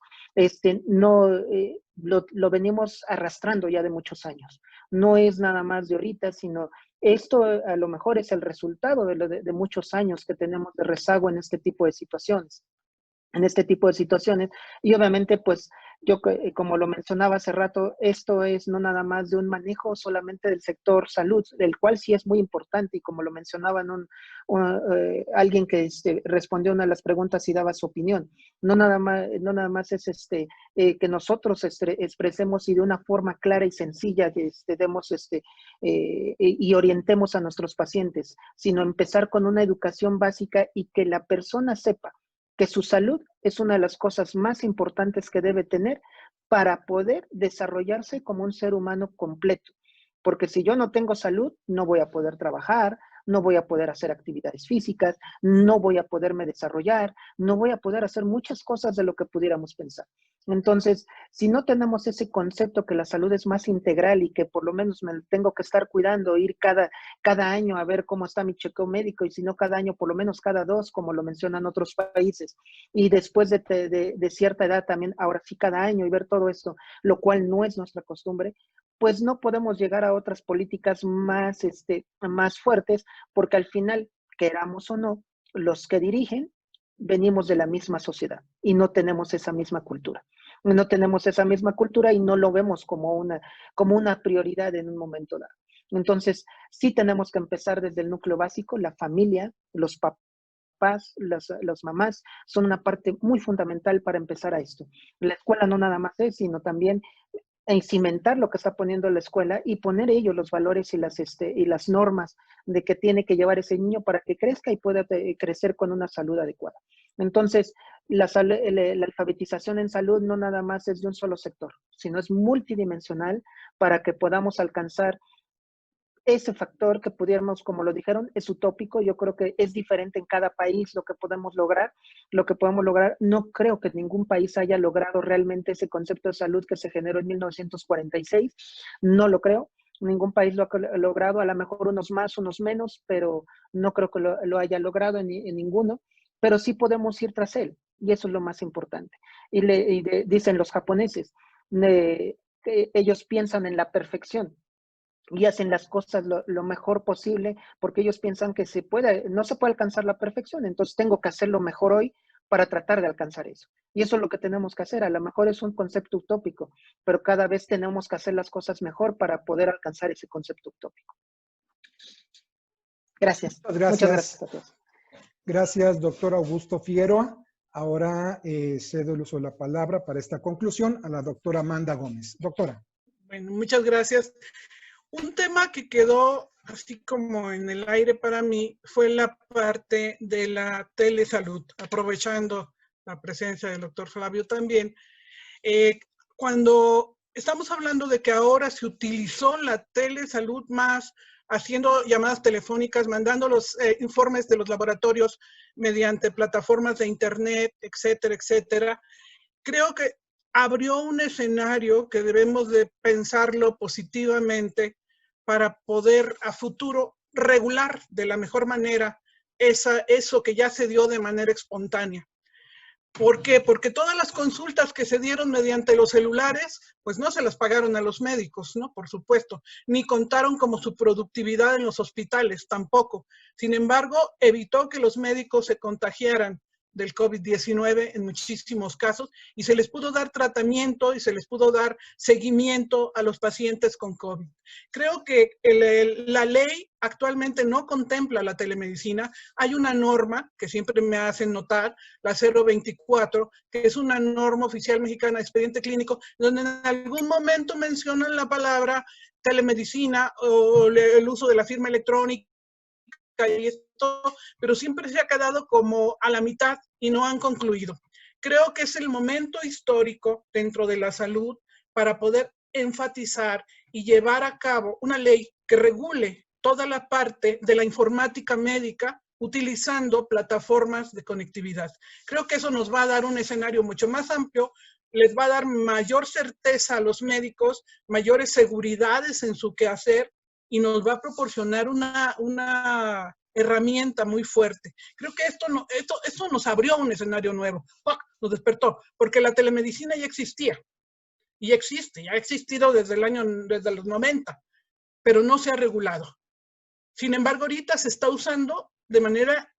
lo venimos arrastrando ya de muchos años. No es nada más de ahorita, sino esto a lo mejor es el resultado de muchos años que tenemos de rezago en este tipo de situaciones. Y obviamente, pues, yo como lo mencionaba hace rato, esto es no nada más de un manejo solamente del sector salud, del cual sí es muy importante, y como lo mencionaba alguien que respondió una de las preguntas y daba su opinión, no nada más es que nosotros expresemos y de una forma clara y sencilla demos y orientemos a nuestros pacientes, sino empezar con una educación básica y que la persona sepa que su salud es una de las cosas más importantes que debe tener para poder desarrollarse como un ser humano completo. Porque si yo no tengo salud, no voy a poder trabajar, no voy a poder hacer actividades físicas, no voy a poderme desarrollar, no voy a poder hacer muchas cosas de lo que pudiéramos pensar. Entonces, si no tenemos ese concepto que la salud es más integral y que por lo menos me tengo que estar cuidando, ir cada año a ver cómo está mi chequeo médico, y si no cada año, por lo menos cada 2, como lo mencionan otros países, y después de cierta edad también, ahora sí cada año, y ver todo esto, lo cual no es nuestra costumbre, pues no podemos llegar a otras políticas más fuertes, porque al final, queramos o no, los que dirigen venimos de la misma sociedad y no tenemos esa misma cultura. No tenemos esa misma cultura y no lo vemos como una prioridad en un momento dado. Entonces, sí tenemos que empezar desde el núcleo básico, la familia, los papás, las mamás, son una parte muy fundamental para empezar a esto. La escuela no nada más es, sino también cimentar lo que está poniendo la escuela y poner ellos los valores y las normas de que tiene que llevar ese niño para que crezca y pueda crecer con una salud adecuada. Entonces, la alfabetización en salud no nada más es de un solo sector, sino es multidimensional para que podamos alcanzar ese factor que pudiéramos, como lo dijeron, es utópico. Yo creo que es diferente en cada país lo que podemos lograr. Lo que podemos lograr, no creo que ningún país haya logrado realmente ese concepto de salud que se generó en 1946. No lo creo. Ningún país lo ha logrado, a lo mejor unos más, unos menos, pero no creo que lo haya logrado en ninguno. Pero sí podemos ir tras él, y eso es lo más importante. Dicen los japoneses, que ellos piensan en la perfección y hacen las cosas lo mejor posible porque ellos piensan que no se puede alcanzar la perfección, entonces tengo que hacerlo mejor hoy para tratar de alcanzar eso. Y eso es lo que tenemos que hacer. A lo mejor es un concepto utópico, pero cada vez tenemos que hacer las cosas mejor para poder alcanzar ese concepto utópico. Gracias. Muchas gracias a todos. Gracias, doctor Augusto Figueroa. Ahora cedo el uso de la palabra para esta conclusión a la doctora Amanda Gómez. Doctora. Bueno, muchas gracias. Un tema que quedó así como en el aire para mí fue la parte de la telesalud, aprovechando la presencia del doctor Flavio también. Cuando estamos hablando de que ahora se utilizó la telesalud más haciendo llamadas telefónicas, mandando los informes de los laboratorios mediante plataformas de internet, etcétera, etcétera, creo que abrió un escenario que debemos de pensarlo positivamente para poder a futuro regular de la mejor manera eso que ya se dio de manera espontánea. ¿Por qué? Porque todas las consultas que se dieron mediante los celulares, pues no se las pagaron a los médicos, ¿no? Por supuesto, ni contaron como su productividad en los hospitales, tampoco. Sin embargo, evitó que los médicos se contagiaran del COVID-19 en muchísimos casos y se les pudo dar tratamiento y se les pudo dar seguimiento a los pacientes con COVID. Creo que la ley actualmente no contempla la telemedicina. Hay una norma que siempre me hacen notar, la 024, que es una norma oficial mexicana de expediente clínico, donde en algún momento mencionan la palabra telemedicina o el uso de la firma electrónica y esto, pero siempre se ha quedado como a la mitad y no han concluido. Creo que es el momento histórico dentro de la salud para poder enfatizar y llevar a cabo una ley que regule toda la parte de la informática médica utilizando plataformas de conectividad. Creo que eso nos va a dar un escenario mucho más amplio, les va a dar mayor certeza a los médicos, mayores seguridades en su quehacer y nos va a proporcionar una herramienta muy fuerte. Creo que esto nos abrió un escenario nuevo, nos despertó, porque la telemedicina ya existía, y existe, ya ha existido desde los 90, pero no se ha regulado. Sin embargo, ahorita se está usando de manera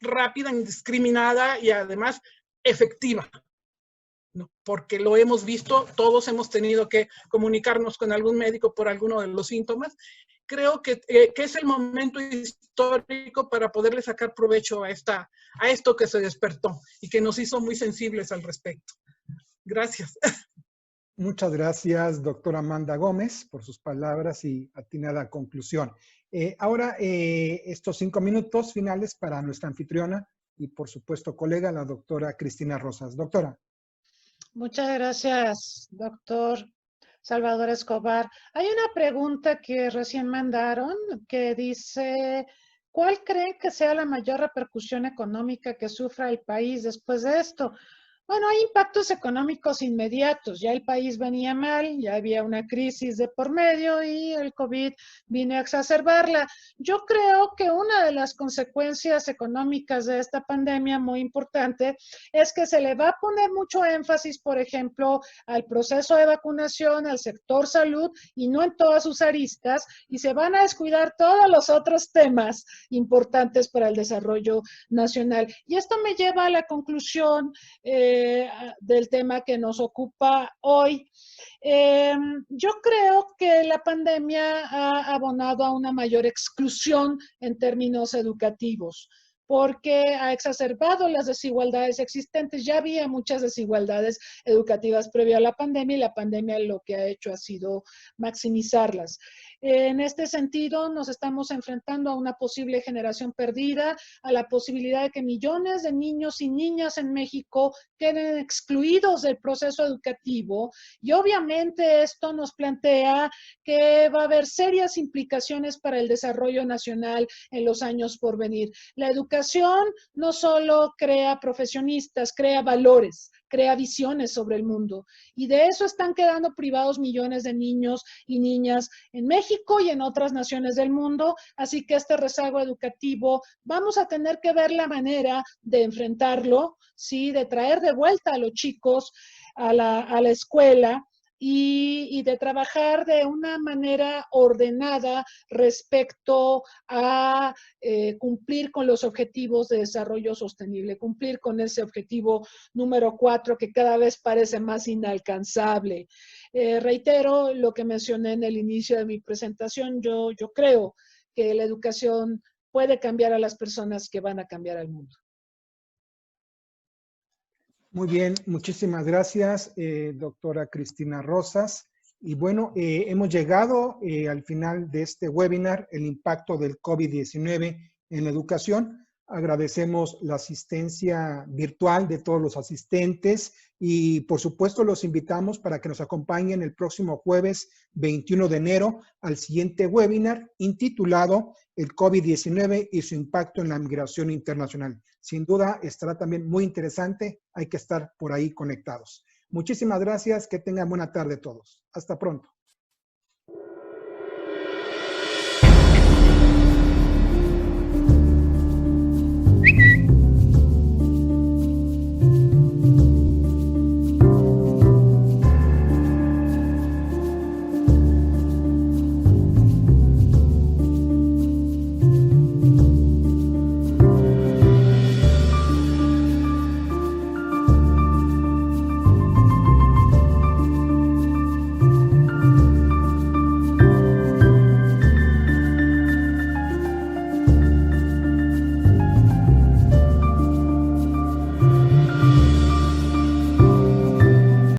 rápida, indiscriminada y además efectiva, ¿no? Porque lo hemos visto, todos hemos tenido que comunicarnos con algún médico por alguno de los síntomas. Creo que es el momento histórico para poderle sacar provecho a esto que se despertó y que nos hizo muy sensibles al respecto. Gracias. Muchas gracias, doctora Amanda Gómez, por sus palabras y atinada conclusión. Ahora, estos 5 minutos finales para nuestra anfitriona y, por supuesto, colega, la doctora Cristina Rosas. Doctora. Muchas gracias, doctor Salvador Escobar. Hay una pregunta que recién mandaron que dice, ¿cuál creen que sea la mayor repercusión económica que sufra el país después de esto? Bueno, hay impactos económicos inmediatos. Ya el país venía mal, ya había una crisis de por medio y el COVID vino a exacerbarla. Yo creo que una de las consecuencias económicas de esta pandemia muy importante es que se le va a poner mucho énfasis, por ejemplo, al proceso de vacunación, al sector salud y no en todas sus aristas, y se van a descuidar todos los otros temas importantes para el desarrollo nacional. Y esto me lleva a la conclusión del tema que nos ocupa hoy. Yo creo que la pandemia ha abonado a una mayor exclusión en términos educativos. porque ha exacerbado las desigualdades existentes. Ya había muchas desigualdades educativas previo a la pandemia y la pandemia lo que ha hecho ha sido maximizarlas. En este sentido, nos estamos enfrentando a una posible generación perdida, a la posibilidad de que millones de niños y niñas en México queden excluidos del proceso educativo, y obviamente esto nos plantea que va a haber serias implicaciones para el desarrollo nacional en los años por venir. La educación no solo crea profesionistas, crea valores, crea visiones sobre el mundo, y de eso están quedando privados millones de niños y niñas en México y en otras naciones del mundo. Así que este rezago educativo vamos a tener que ver la manera de enfrentarlo, ¿sí? De traer de vuelta a los chicos a la escuela, y de trabajar de una manera ordenada respecto a cumplir con los objetivos de desarrollo sostenible, cumplir con ese objetivo número 4 que cada vez parece más inalcanzable. Reitero lo que mencioné en el inicio de mi presentación. Yo creo que la educación puede cambiar a las personas que van a cambiar al mundo. Muy bien, muchísimas gracias, doctora Cristina Rosas. Y bueno, hemos llegado al final de este webinar, el impacto del COVID-19 en la educación. Agradecemos la asistencia virtual de todos los asistentes y por supuesto los invitamos para que nos acompañen el próximo jueves 21 de enero al siguiente webinar intitulado El COVID-19 y su impacto en la migración internacional. Sin duda estará también muy interesante, hay que estar por ahí conectados. Muchísimas gracias, que tengan buena tarde todos. Hasta pronto.